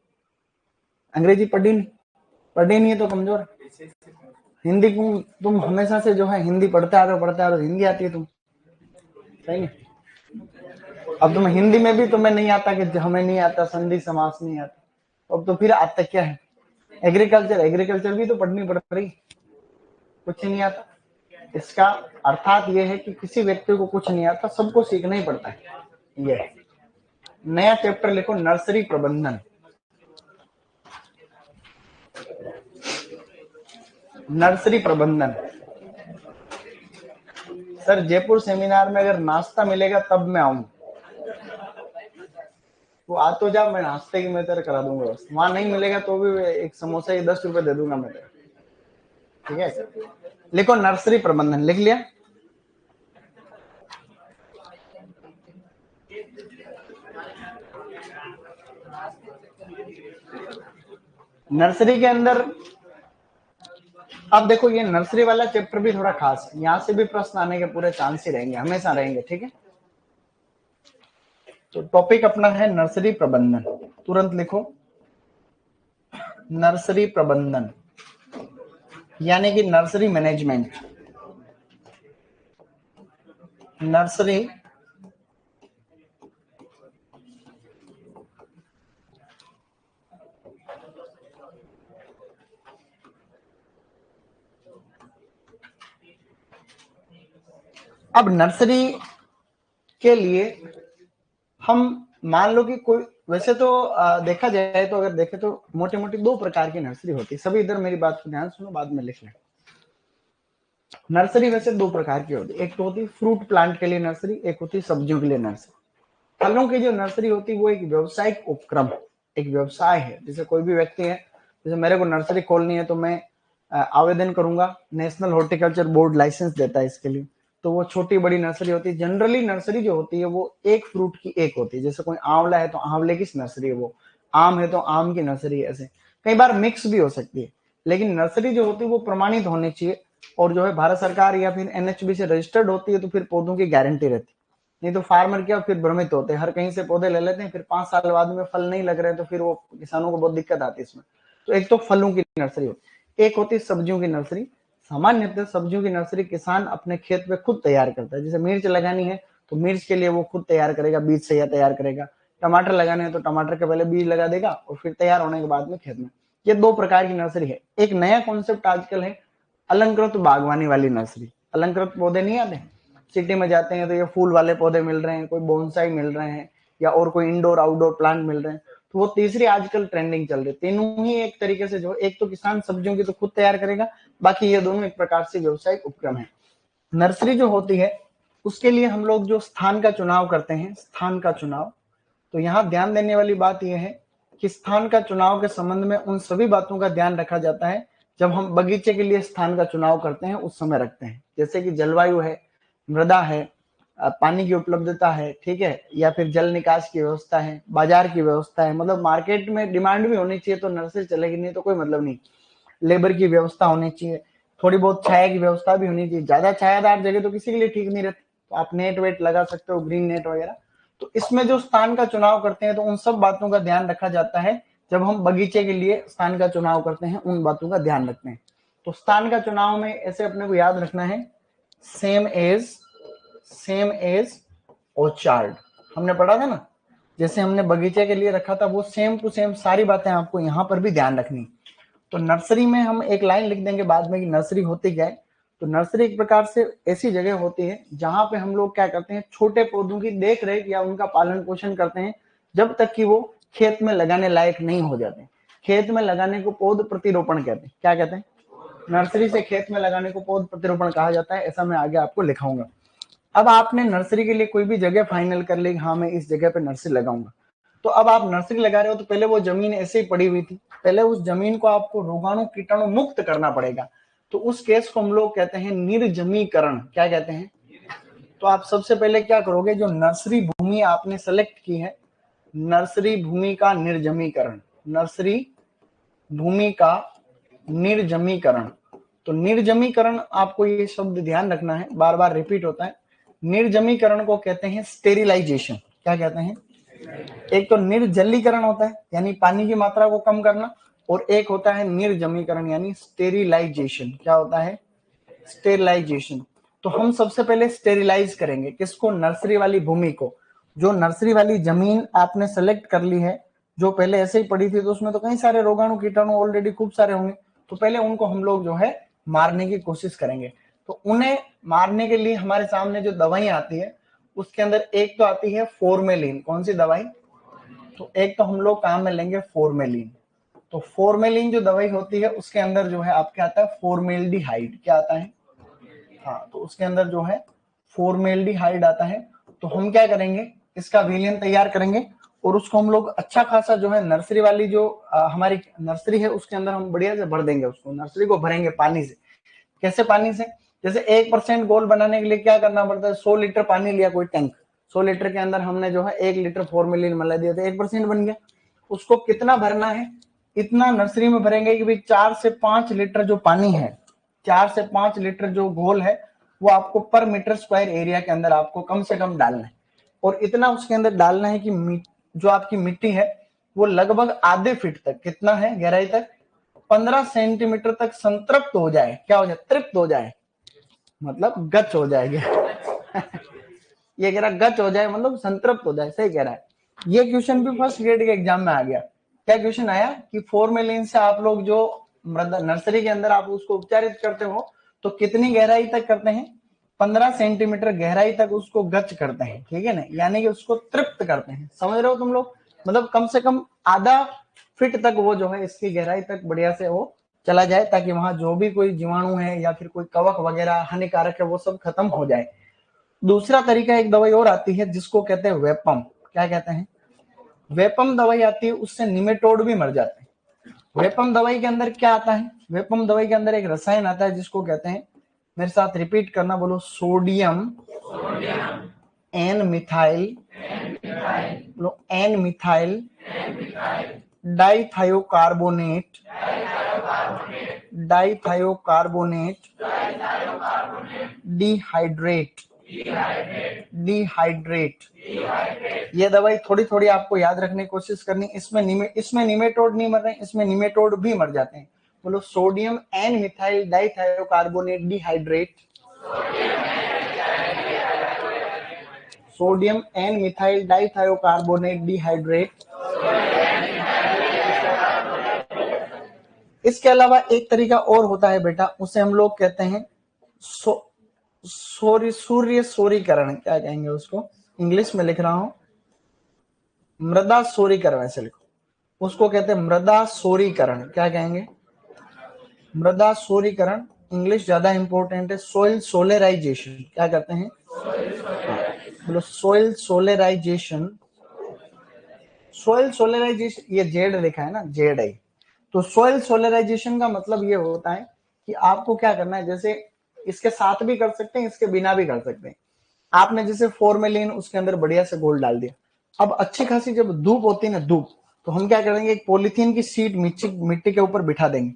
अंग्रेजी पढ़ी नहीं है तो कमजोर। हिंदी तुम हमेशा से जो है हिंदी पढ़ते आ रहे हो, हिंदी आती है तुम, सही नहीं। अब तुम हिंदी में भी तुम्हें नहीं आता कि हमें नहीं आता, संधि समास नहीं आता, अब तो फिर आता क्या है? एग्रीकल्चर भी तो पढ़नी पड़ रही, कुछ नहीं आता। इसका अर्थात यह है कि किसी व्यक्ति को कुछ नहीं आता, सबको सीखना ही पड़ता है। ये नया चैप्टर लिखो, नर्सरी प्रबंधन। नर्सरी प्रबंधन। सर जयपुर सेमिनार में अगर नाश्ता मिलेगा तब मैं आऊं, वो आ तो जा, मैं नाश्ते की मैं तेरे करा दूंगा। बस वहां नहीं मिलेगा तो भी एक समोसा ही 10 रुपए दे दूंगा मैं तेरे, ठीक है? लिखो नर्सरी प्रबंधन, लिख लिया? नर्सरी के अंदर अब देखो, ये नर्सरी वाला चैप्टर भी थोड़ा खास है, यहाँ से भी प्रश्न आने के पूरे चांस ही रहेंगे, हमेशा रहेंगे, ठीक है? तो टॉपिक अपना है नर्सरी प्रबंधन, तुरंत लिखो नर्सरी प्रबंधन, यानी कि नर्सरी मैनेजमेंट। नर्सरी अब नर्सरी के लिए हम मान लो कि कोई, वैसे तो देखा जाए तो, अगर देखे तो मोटी मोटी 2 प्रकार की नर्सरी होती है। सभी इधर मेरी बात को ध्यान सुनो, बाद में लिख लें। नर्सरी वैसे 2 प्रकार की होती है, एक तो होती फ्रूट प्लांट के लिए नर्सरी, एक होती सब्जियों के लिए नर्सरी। फलों की जो नर्सरी होती है वो एक व्यवसायिक उपक्रम, एक व्यवसाय है। जैसे कोई भी व्यक्ति है, जैसे मेरे को नर्सरी खोलनी है तो मैं आवेदन करूंगा, नेशनल हॉर्टिकल्चर बोर्ड लाइसेंस देता है इसके लिए, तो वो छोटी बड़ी नर्सरी होती है। जनरली नर्सरी जो होती है वो एक फ्रूट की एक होती है, जैसे कोई आंवला है तो आंवले की नर्सरी है, वो आम है तो आम की नर्सरी है। ऐसे कई बार मिक्स भी हो सकती है, लेकिन नर्सरी जो होती है वो प्रमाणित होनी चाहिए, और जो है भारत सरकार या फिर एनएचबी से रजिस्टर्ड होती है, तो फिर पौधों की गारंटी रहती है। नहीं तो फार्मर क्या फिर भ्रमित होते हैं, हर कहीं से पौधे ले लेते हैं, फिर 5 साल बाद में फल नहीं लग रहे, तो फिर वो किसानों को बहुत दिक्कत आती है इसमें। तो एक तो फलों की नर्सरी होती है, एक होती है सब्जियों की नर्सरी। सामान्यतः सब्जियों की नर्सरी किसान अपने खेत में खुद तैयार करता है। जैसे मिर्च लगानी है तो मिर्च के लिए वो खुद तैयार करेगा, बीज सही तैयार करेगा। टमाटर लगाने हैं तो टमाटर के पहले बीज लगा देगा, और फिर तैयार होने के बाद में खेत में। ये 2 प्रकार की नर्सरी है। एक नया कॉन्सेप्ट आजकल है अलंकृत बागवानी वाली नर्सरी। अलंकृत पौधे नहीं आते, सिटी में जाते हैं तो ये फूल वाले पौधे मिल रहे हैं, कोई बोनसाई मिल रहे हैं, या और कोई इंडोर आउटडोर प्लांट मिल रहे हैं, तो वो तीसरी आजकल ट्रेंडिंग चल रही है। तीनों ही एक तरीके से, जो एक तो किसान सब्जियों की तो खुद तैयार करेगा, बाकी ये दोनों एक प्रकार से व्यवसायिक उपक्रम है। नर्सरी जो होती है उसके लिए हम लोग जो स्थान का चुनाव करते हैं, स्थान का चुनाव, तो यहाँ ध्यान देने वाली बात यह है कि स्थान का चुनाव के संबंध में उन सभी बातों का ध्यान रखा जाता है जब हम बगीचे के लिए स्थान का चुनाव करते हैं, उस समय रखते हैं। जैसे कि जलवायु है, मृदा है, पानी की उपलब्धता है, ठीक है, या फिर जल निकास की व्यवस्था है, बाजार की व्यवस्था है, मतलब मार्केट में डिमांड भी होनी चाहिए तो नर्सरी चलेगी, नहीं तो कोई मतलब नहीं। लेबर की व्यवस्था होनी चाहिए, थोड़ी बहुत छाया की व्यवस्था भी होनी चाहिए। ज्यादा छायादार जगह तो किसी के लिए ठीक नहीं रहती, तो आप नेट वेट लगा सकते हो, ग्रीन नेट वगैरह। तो इसमें जो स्थान का चुनाव करते हैं तो उन सब बातों का ध्यान रखा जाता है। जब हम बगीचे के लिए स्थान का चुनाव करते हैं उन बातों का ध्यान रखते हैं। तो स्थान का चुनाव में ऐसे अपने को याद रखना है, सेम एज ऑर्चार्ड, हमने पढ़ा था ना, जैसे हमने बगीचे के लिए रखा था वो सेम टू सेम सारी बातें आपको यहाँ पर भी ध्यान रखनी। तो नर्सरी में हम एक लाइन लिख देंगे बाद में कि नर्सरी होती क्या है। तो नर्सरी एक प्रकार से ऐसी जगह होती है जहां पे हम लोग क्या करते हैं, छोटे पौधों की देख रेख या उनका पालन पोषण करते हैं जब तक कि वो खेत में लगाने लायक नहीं हो जाते। खेत में लगाने को पौध प्रतिरोपण कहते हैं। क्या कहते हैं? नर्सरी से खेत में लगाने को पौध प्रतिरोपण कहा जाता है, ऐसा मैं आगे आपको लिखाऊंगा। अब आपने नर्सरी के लिए कोई भी जगह फाइनल कर ली, हाँ मैं इस जगह पे नर्सरी लगाऊंगा, तो अब आप नर्सरी लगा रहे हो तो पहले वो जमीन ऐसे ही पड़ी हुई थी, पहले उस जमीन को आपको रोगाणु कीटाणु मुक्त करना पड़ेगा। तो उस केस को हम लोग कहते हैं निर्जमीकरण। क्या कहते हैं? तो आप सबसे पहले क्या करोगे, जो नर्सरी भूमि आपने सेलेक्ट की है, नर्सरी भूमि का निर्जमीकरण, नर्सरी भूमि का निर्जमीकरण। तो निर्जमीकरण, आपको ये शब्द ध्यान रखना है, बार बार रिपीट होता है। निर्जमीकरण को कहते हैं स्टेरिलाइजेशन। क्या कहते हैं? एक तो निर्जलीकरण होता है यानी पानी की मात्रा को कम करना, और एक होता है निर्जमीकरण यानी स्टेरिलाइजेशन। क्या होता है? स्टेरिलाइजेशन। तो हम सबसे पहले स्टेरिलाइज करेंगे किसको? नर्सरी वाली भूमि को। जो नर्सरी वाली जमीन आपने सेलेक्ट कर ली है, जो पहले ऐसे ही पड़ी थी, तो उसमें तो कई सारे रोगाणु कीटाणु ऑलरेडी खूब सारे होंगे, तो पहले उनको हम लोग जो है मारने की कोशिश करेंगे। तो उन्हें मारने के लिए हमारे सामने जो दवाई आती है, उसके अंदर एक तो आती है फॉर्मेलिन। कौन सी दवाई? तो एक तो हम लोग काम में लेंगे फॉर्मेलिन। तो फॉर्मेलिन जो दवाई होती है, उसके अंदर जो है आपके आता है फॉर्मेल्डिहाइड। क्या आता है? हाँ, तो उसके अंदर जो है फॉर्मेल्डिहाइड आता है। तो हम क्या करेंगे, इसका विलयन तैयार करेंगे, और उसको हम लोग अच्छा खासा जो है नर्सरी वाली जो हमारी नर्सरी है, उसके अंदर हम बढ़िया से भर देंगे। उसको नर्सरी को भरेंगे पानी से। कैसे पानी से? जैसे 1% गोल बनाने के लिए क्या करना पड़ता है, 100 लीटर पानी लिया कोई टैंक, 100 लीटर के अंदर हमने जो है 1 लीटर फॉर्मेलिन मिला दिया, तो 1% बन गया। उसको कितना भरना है? इतना नर्सरी में भरेंगे कि भाई 4 से 5 लीटर जो पानी है, 4 से 5 लीटर जो घोल है, वो आपको पर मीटर स्क्वायर एरिया के अंदर आपको कम से कम डालना है। और इतना उसके अंदर डालना है कि जो आपकी मिट्टी है वो लगभग आधे फीट तक, कितना है गहराई तक, 15 सेंटीमीटर तक संतृप्त हो जाए। क्या हो जाए? तृप्त हो जाए, मतलब गच हो जाएगी। ये कह रहा गच हो जाए मतलब संतृप्त हो जाए, सही कह रहा है। ये क्वेश्चन भी फर्स्ट ग्रेड के एग्जाम में आ गया। क्या क्वेश्चन आया कि फॉर्मेलिन से आप लोग जो मृदा नर्सरी के अंदर आप उसको उपचारित करते हो, तो कितनी गहराई तक करते हैं? 15 सेंटीमीटर गहराई तक उसको गच करते हैं, ठीक है ना, यानी कि उसको तृप्त करते हैं। समझ रहे हो तुम लोग? मतलब कम से कम आधा फीट तक वो जो है इसकी गहराई तक बढ़िया से वो चला जाए, ताकि वहां जो भी कोई जीवाणु है या फिर कोई कवक वगैरह हानिकारक है वो सब खत्म हो जाए। दूसरा तरीका, एक दवाई और आती है जिसको कहते हैं वेपम। क्या कहते हैं? वेपम दवाई आती है, उससे निमेटोड भी मर जाते हैं। वेपम दवाई के अंदर क्या आता है? वेपम दवाई के अंदर एक रसायन आता है जिसको कहते हैं, मेरे साथ रिपीट करना, बोलो, सोडियम एन मिथाइल, बोलो एन मिथाइल डाइथायोकार्बोनेट, डाइथायोकार्बोनेट डिहाइड्रेट, डिहाइड्रेट। ये दवाई थोड़ी थोड़ी आपको याद रखने की कोशिश करनी। इसमें निमेटोड नहीं मर रहे, इसमें निमेटोड भी मर जाते हैं। बोलो, sodium N methyl dithiocarbonate dihydrate, sodium N methyl dithiocarbonate dihydrate. इसके अलावा एक तरीका और होता है बेटा, उसे हम लोग कहते हैं सूर्य सोरीकरण। क्या कहेंगे उसको? इंग्लिश में लिख रहा हूं, मृदा सोरीकरण ऐसे लिखो, उसको कहते हैं मृदा सोरीकरण। क्या कहेंगे? मृदा सोरीकरण। इंग्लिश ज्यादा इंपॉर्टेंट है। सोइल सोलेराइजेशन। क्या करते हैं? बोलो, सोइल सोलेराइजेशन। सोइल सोलेराइजेशन, ये जेड लिखा है ना, जेड आई। तो सोइल सोलेराइजेशन का मतलब ये होता है कि आपको क्या करना है, जैसे इसके साथ भी कर सकते हैं, इसके बिना भी कर सकते हैं। आपने जैसे फॉर्मेलिन उसके अंदर बढ़िया से घोल डाल दिया। अब अच्छी खासी जब धूप होती है ना, धूप, तो हम क्या करेंगे, एक पॉलीथीन की शीट मिट्टी के ऊपर बिठा देंगे।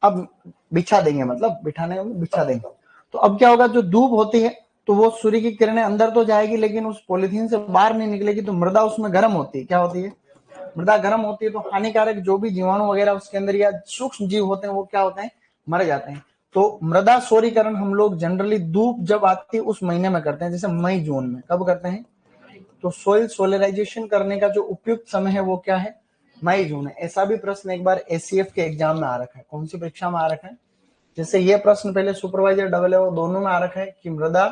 अब बिछा देंगे, मतलब बिठाने में बिछा देंगे। तो अब क्या होगा, जो धूप होती है तो वो सूर्य की किरणें अंदर तो जाएगी, लेकिन उस पॉलीथीन से बाहर नहीं निकलेगी। तो मृदा उसमें गर्म होती है। क्या होती है? मृदा गर्म होती है, तो हानिकारक जो भी जीवाणु वगैरह उसके अंदर या सूक्ष्म जीव होते हैं वो क्या होते हैं? मर जाते हैं। तो मृदा सोरीकरण हम लोग जनरली धूप जब आती है उस महीने में करते हैं, जैसे मई जून में। कब करते हैं? तो सोइल सोलराइजेशन करने का जो उपयुक्त समय है वो क्या है? मई जून है। ऐसा भी प्रश्न एक बार एसीएफ के एग्जाम में आ रखा है। कौन सी परीक्षा में आ रखा है? जैसे ये प्रश्न पहले सुपरवाइजर डबल दोनों में आ रखा है कि मृदा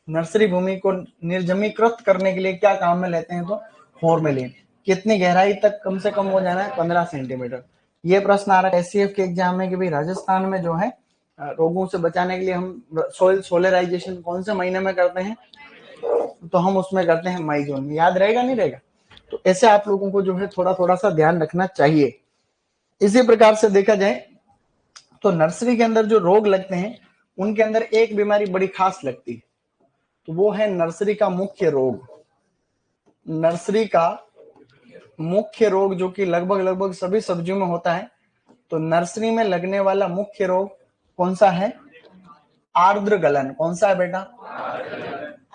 नर्सरी भूमि को निर्जमीकृत करने के लिए क्या काम में लेते हैं? तो फॉर्मेलिन। कितनी गहराई तक कम से कम हो जाना है? 15 सेंटीमीटर। ये प्रश्न आ रहा है एससीएफ के एग्जाम में कि भाई राजस्थान में जो है रोगों से बचाने के लिए हम सोइल सोलराइजेशन कौन से महीने में करते हैं? तो हम उसमें करते हैं मई जून में। याद रहेगा नहीं रहेगा? तो ऐसे आप लोगों को जो है थोड़ा थोड़ा सा ध्यान रखना चाहिए। इसी प्रकार से देखा जाए तो नर्सरी के अंदर जो रोग लगते हैं उनके अंदर एक बीमारी बड़ी खास लगती है, तो वो है नर्सरी का मुख्य रोग। नर्सरी का मुख्य रोग जो कि लगभग लगभग सभी सब्जियों में होता है, तो नर्सरी में लगने वाला मुख्य रोग कौन सा है? आर्द्र गलन। कौन सा है बेटा?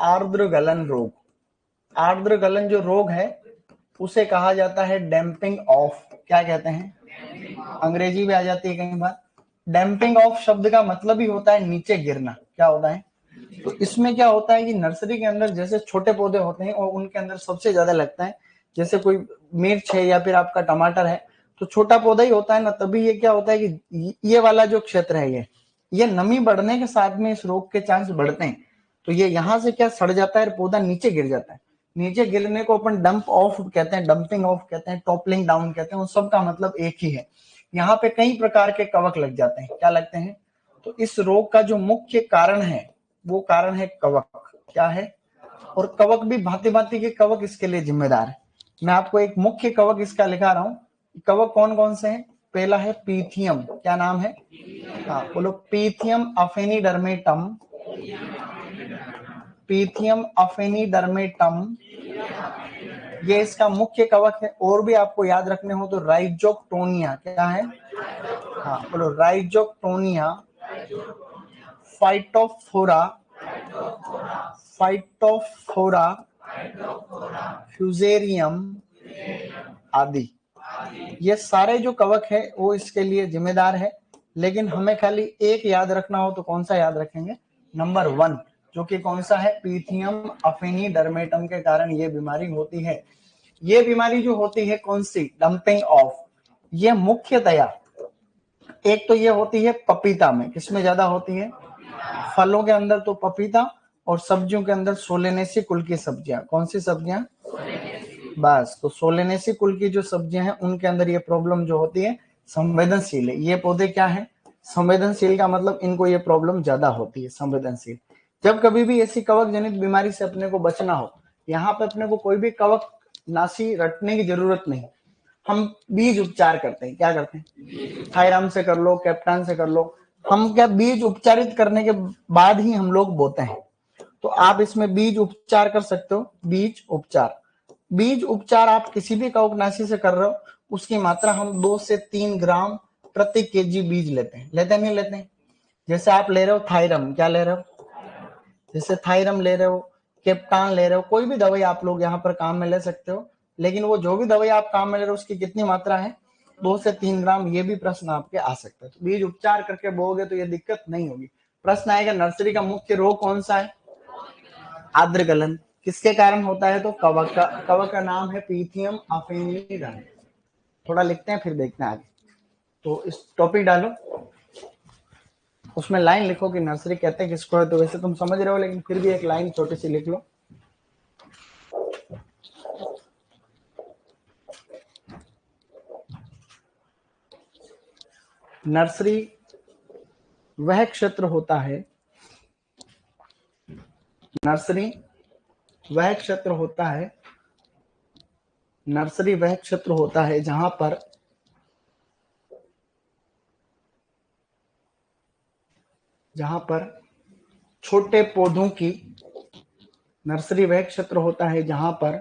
आर्द्र गलन रोग। आर्द्र गलन जो रोग है उसे कहा जाता है डैम्पिंग ऑफ। क्या कहते हैं? अंग्रेजी भी आ जाती है कई बार। डैम्पिंग ऑफ शब्द का मतलब ही होता है नीचे गिरना। क्या होता है? तो इसमें क्या होता है कि नर्सरी के अंदर जैसे छोटे पौधे होते हैं और उनके अंदर सबसे ज्यादा लगता है, जैसे कोई मिर्च है या फिर आपका टमाटर है, तो छोटा पौधा ही होता है ना, तभी ये क्या होता है कि ये वाला जो क्षेत्र है ये नमी बढ़ने के साथ में इस रोग के चांस बढ़ते हैं। तो ये यहाँ से क्या सड़ जाता है, पौधा नीचे गिर जाता है। नीचे गिरने को अपन डंप ऑफ कहते हैं, डंपिंग ऑफ कहते हैं, टॉपलिंग डाउन कहते हैं, उन सब का मतलब एक ही है। यहाँ पे कई प्रकार के कवक लग जाते हैं। क्या लगते हैं? तो इस रोग का जो मुख्य कारण है वो कारण है कवक। क्या है? और कवक भी भांति भांति के कवक इसके लिए जिम्मेदार है। मैं आपको एक मुख्य कवक इसका लिखा रहा हूँ। कवक कौन कौन से हैं? पहला है पीथियम। क्या नाम है? हाँ बोलो, पीथियम अफेनिडर्मेटम। पीथियम अफेनिडर्मेटम ये इसका मुख्य कवक है। और भी आपको याद रखने हो तो राइजोक्टोनिया। क्या है? हाँ बोलो, राइजोक्टोनिया, फाइटोफोरा, फाइटोफोरा, फ्यूजेरियम आदि, ये सारे जो कवक है वो इसके लिए जिम्मेदार है। लेकिन हमें खाली एक याद रखना हो तो कौन सा याद रखेंगे? नंबर 1, जो कि कौन सा है? पीथियम अफेनिडर्मेटम के कारण ये बीमारी होती है। ये बीमारी जो होती है कौन सी? Dumping of. ये मुख्यतया एक तो ये होती है पपीता में। किसमें ज्यादा होती है? फलों के अंदर तो पपीता, और सब्जियों के अंदर सोलेनेसी कुल की सब्जियां। कौन सी सब्जियां? बस, तो सोलेनेसी कुल की जो सब्जियां हैं उनके अंदर ये प्रॉब्लम जो होती है संवेदनशील है। ये पौधे क्या है? संवेदनशील का मतलब इनको ये प्रॉब्लम ज्यादा होती है, संवेदनशील। जब कभी भी ऐसी कवक जनित बीमारी से अपने को बचना हो, यहाँ पे अपने को कोई भी कवक नाशी रटने की जरूरत नहीं। हम बीज उपचार करते हैं। क्या करते हैं? थायराम से कर लो, कैप्टान से कर लो। हम क्या बीज उपचारित करने के बाद ही हम लोग बोते हैं। तो आप इसमें बीज उपचार कर सकते हो। बीज उपचार, बीज उपचार आप किसी भी कवकनाशी से कर रहे हो, उसकी मात्रा हम 2 से 3 ग्राम प्रति केजी बीज लेते हैं। लेते नहीं लेते हैं? जैसे आप ले रहे हो थायरम। क्या ले रहे हो? जैसे थायरम ले रहे हो, कैप्टान ले रहे हो, कोई भी दवाई आप लोग यहाँ पर काम में ले सकते हो। लेकिन वो जो भी दवाई आप काम में ले रहे हो उसकी कितनी मात्रा है? 2 से 3 ग्राम। ये भी प्रश्न आपके आ सकता है। तो बीज उपचार करके बोगे तो ये दिक्कत नहीं होगी। प्रश्न आएगा नर्सरी का मुख्य रोग कौन सा है? आर्द्र गलन। किसके कारण होता है? तो कवक का। कवक का नाम है पीथियम अफेनिडर्म। थोड़ा लिखते हैं फिर देखते हैं आगे। तो इस टॉपिक डालो, उसमें लाइन लिखो कि नर्सरी कहते हैं किसको है। तो वैसे तुम समझ रहे हो, लेकिन फिर भी एक लाइन छोटी सी लिख लो। नर्सरी वह क्षेत्र होता है, नर्सरी वह क्षेत्र होता है, नर्सरी वह क्षेत्र होता है जहां पर छोटे पौधों की, नर्सरी वह क्षेत्र होता है जहां पर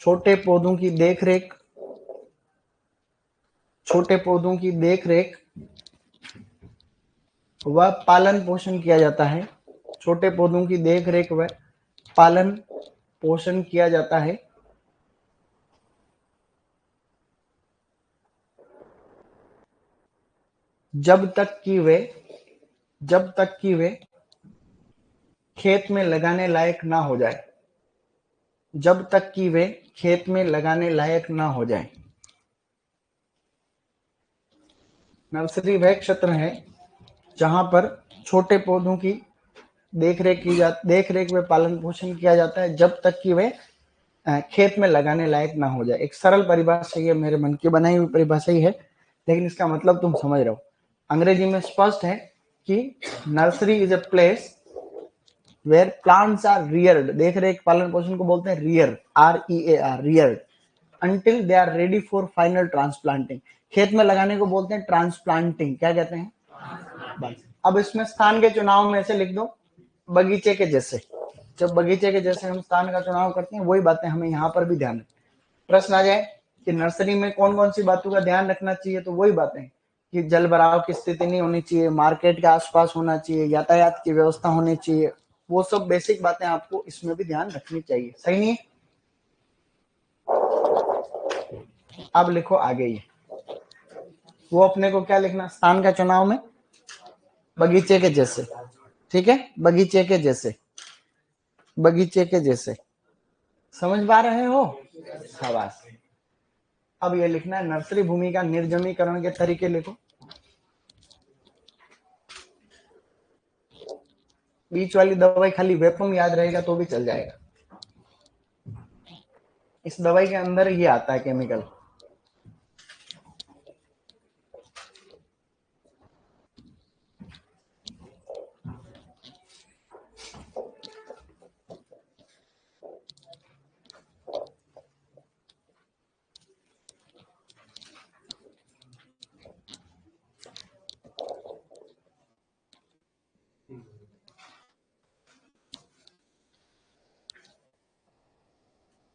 छोटे पौधों की देखरेख, छोटे पौधों की देखरेख व पालन पोषण किया जाता है। छोटे पौधों की देखरेख व पालन पोषण किया जाता है। जब तक कि वे खेत में लगाने लायक ना हो जाए। जब तक कि वे खेत में लगाने लायक ना हो जाए। नर्सरी वह क्षेत्र है जहां पर छोटे पौधों की देखरेख व पालन पोषण किया जाता है जब तक कि वे खेत में लगाने लायक ना हो जाए। एक सरल परिभाषा, ये मेरे मन की बनाई हुई परिभाषा ही है, लेकिन इसका मतलब तुम समझ रहे हो। अंग्रेजी में स्पष्ट है कि nursery is a place where plants are reared, देख रेख पालन पोषण को बोलते हैं rear, REAR, reared, until they are ready for final transplanting. खेत में लगाने को बोलते हैं ट्रांसप्लांटिंग, क्या कहते हैं? बस अब इसमें स्थान के चुनाव में से लिख दो बगीचे के जैसे। जब बगीचे के जैसे हम स्थान का चुनाव करते हैं वही बातें हमें यहाँ पर भी ध्यान रखनी। प्रश्न आ जाए कि नर्सरी में कौन कौन सी बातों का ध्यान रखना चाहिए, तो वही बातें कि जल भराव की स्थिति नहीं होनी चाहिए, मार्केट के आसपास होना चाहिए, यातायात की व्यवस्था होनी चाहिए, वो सब बेसिक बातें आपको इसमें भी ध्यान रखनी चाहिए। सही नहीं? अब लिखो आगे ये, वो अपने को क्या लिखना, स्थान का चुनाव में बगीचे के जैसे, ठीक है, बगीचे के जैसे, बगीचे के जैसे, समझ पा रहे हो? शाबाश। अब ये लिखना है नर्सरी भूमि का निर्जमीकरण के तरीके लिखो। बीच वाली दवाई खाली वेपम याद रहेगा तो भी चल जाएगा, इस दवाई के अंदर ये आता है केमिकल।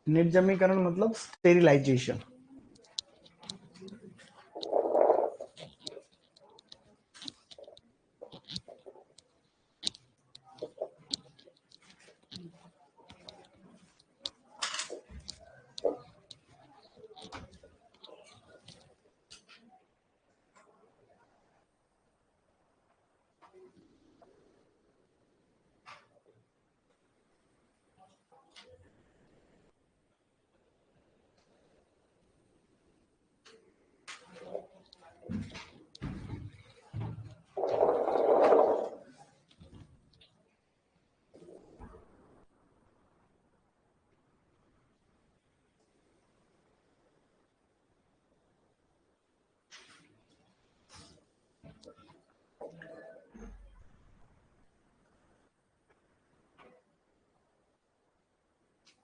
निर्जमीकरण मतलब स्टेरिलाइजेशन।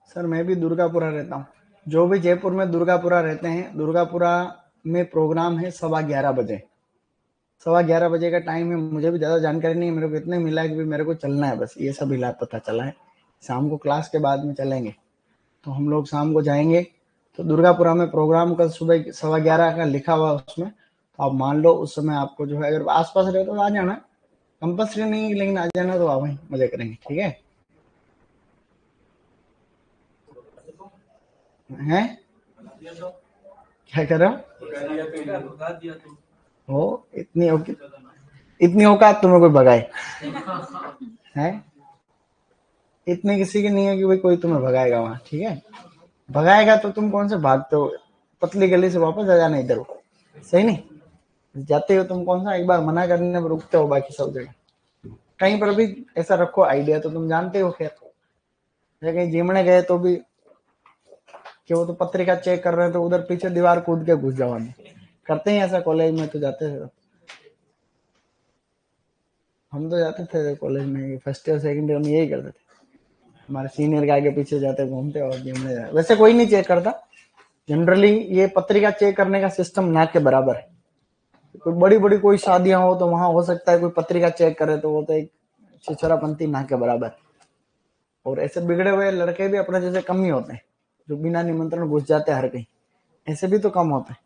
सर मैं भी दुर्गापुरा रहता हूँ, जो भी जयपुर में दुर्गापुरा रहते हैं, दुर्गापुरा में प्रोग्राम है 11:15 बजे, 11:15 का टाइम है। मुझे भी ज़्यादा जानकारी नहीं है, मेरे को इतने मिला है कि मेरे को चलना है, बस ये सब ही पता चला है। शाम को क्लास के बाद में चलेंगे, तो हम लोग शाम को जाएंगे। तो दुर्गापुरा में प्रोग्राम कल सुबह 11:15 का लिखा हुआ उसमें, तो आप मान लो उस समय आपको जो है अगर आसपास रहे तो आ जाना, कंपल्सरी नहीं लेकिन आ जाना, तो आप वहीं मजे करेंगे, ठीक है? हैं क्या कर रहे हो? इतनी औकात तुम्हें कोई भगाए है? इतनी किसी की नहीं है कि भाई कोई तुम्हें भगाएगा वहां, ठीक है? भगाएगा तो तुम कौन से भागते हो, पतली गली से वापस आ जाना इधर, सही नहीं? जाते हो तुम कौन सा एक बार मना करने में रुकते हो, बाकी सब जगह कहीं पर भी ऐसा रखो आइडिया, तो तुम जानते हो। खैर कहीं जिमने गए तो भी कि वो तो पत्रिका चेक कर रहे हैं, तो उधर पीछे दीवार कूद के घुस जाओ, करते हैं ऐसा कॉलेज में, तो जाते थे, हम तो जाते थे कॉलेज में, फर्स्ट ईयर सेकंड ईयर में यही करते थे, हमारे सीनियर के आगे पीछे जाते घूमते और जिमने जाते। वैसे कोई नहीं चेक करता जनरली, ये पत्रिका चेक करने का सिस्टम ना के बराबर है। कोई बड़ी बड़ी कोई शादियां हो तो वहां हो सकता है कोई पत्रिका चेक करे, तो वो तो एक छिछोरापंथी ना के बराबर। और ऐसे बिगड़े हुए लड़के भी अपने जैसे कम ही होते हैं, जो बिना निमंत्रण घुस जाते हैं हर कहीं, ऐसे भी तो कम होते हैं।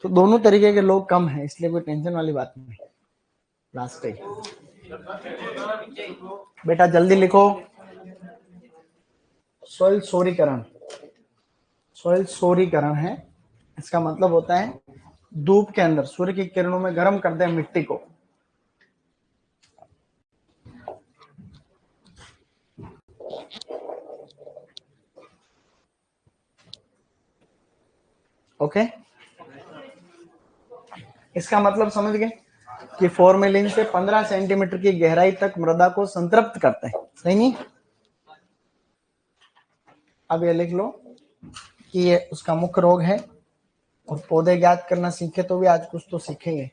तो दोनों तरीके के लोग कम हैं, इसलिए कोई टेंशन वाली बात नहीं। लास्ट है बेटा, जल्दी लिखो। सॉइल सोरीकरण, सॉइल सोरीकरण है, इसका मतलब होता है धूप के अंदर सूर्य की किरणों में गर्म कर दे मिट्टी को। ओके, इसका मतलब समझ गए कि फॉर्मेलिन से 15 सेंटीमीटर की गहराई तक मृदा को संतृप्त करते हैं, सही नहीं? अब ये लिख लो कि ये उसका मुख्य रोग है, और पौधे ज्ञात करना सीखे तो भी आज कुछ तो सीखेंगे।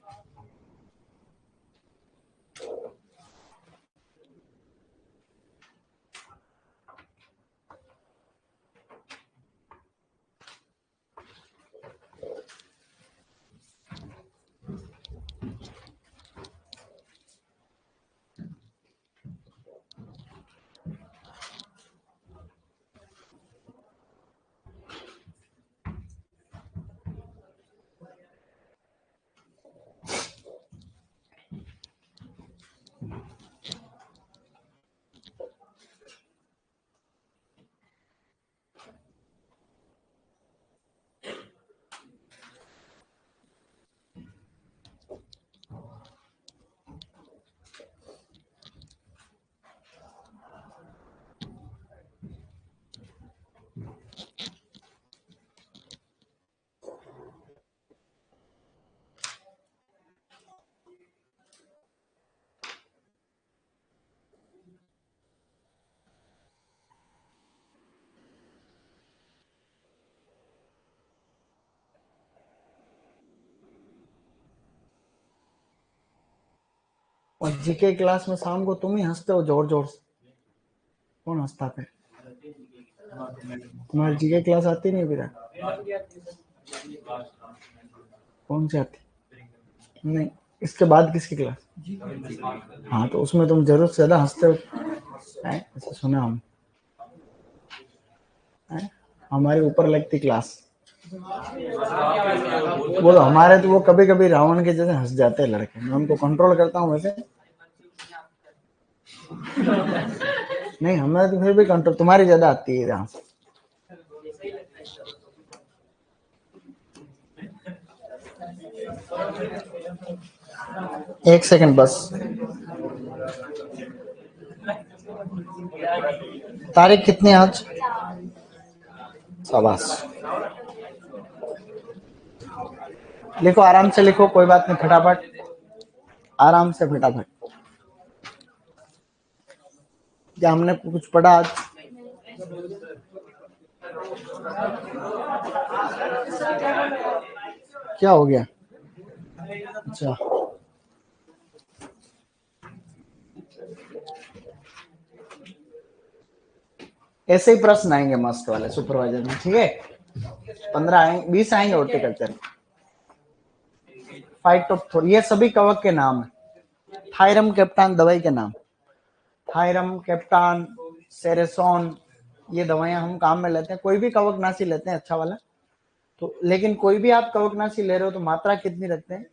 और जीके क्लास में शाम को तुम ही हंसते हो जोर जोर से। कौन हंसता फिर? तुम्हारी जीके क्लास आती नहीं विराट? कौन सी आती? नहीं, इसके बाद किसकी क्लास? हाँ तो उसमें तुम जरूर से ज्यादा हंसते हो। ऐसा सुना हम। हमारे ऊपर लगती क्लास। वो तो हमारे तो वो कभी कभी रावण के जैसे हंस जाते हैं लड़के, मैं उनको कंट्रोल करता हूँ वैसे। नहीं हमें तो फिर भी कंट्रोल, तुम्हारी ज्यादा आती है यहाँ से। एक सेकंड बस। तारीख कितनी आज? शाबाश। लिखो आराम से लिखो, कोई बात नहीं, फटाफट आराम से फटाफट। क्या हमने कुछ पढ़ा आज? क्या हो गया? अच्छा ऐसे ही प्रश्न आएंगे मस्त वाले सुपरवाइजर में, ठीक है? 15 आएंगे, 20 आएंगे हॉर्टिकल्चर। फाइटोप्थोरा, ये सभी कवक के नाम है। थायरम कैप्टान दवाई के नाम। थायरम कैप्टान, सेरेसोन, ये दवाइयां हम काम में लेते हैं। कोई भी कवकनाशी लेते हैं अच्छा वाला तो, लेकिन कोई भी आप कवकनाशी ले रहे हो तो मात्रा कितनी रखते हैं?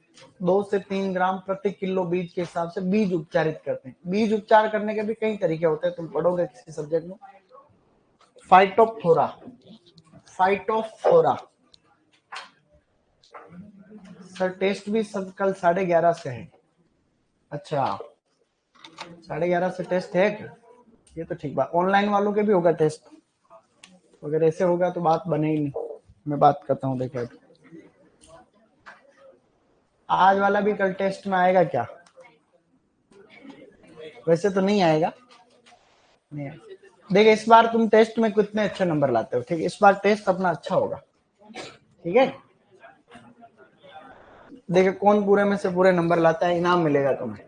2 से 3 ग्राम प्रति किलो बीज के हिसाब से बीज उपचारित करते हैं। बीज उपचार करने के भी कई तरीके होते हैं, तुम पढ़ोगे किसी सब्जेक्ट में। फाइटोप्थोरा, फाइटोफोरा। सर टेस्ट भी सब कल 11:30 से है। अच्छा 11:30 से टेस्ट है क्या? ये तो ठीक बात, ऑनलाइन वालों के भी होगा टेस्ट। अगर ऐसे होगा तो बात बने ही नहीं। मैं बात करता हूँ, देखो आज वाला भी कल टेस्ट में आएगा क्या? वैसे तो नहीं आएगा, नहीं आएगा। देख इस बार तुम टेस्ट में कितने अच्छे नंबर लाते हो, ठीक है? इस बार टेस्ट अपना अच्छा होगा, ठीक है? देखो कौन पूरे में से पूरे नंबर लाता है, इनाम मिलेगा तुम्हें।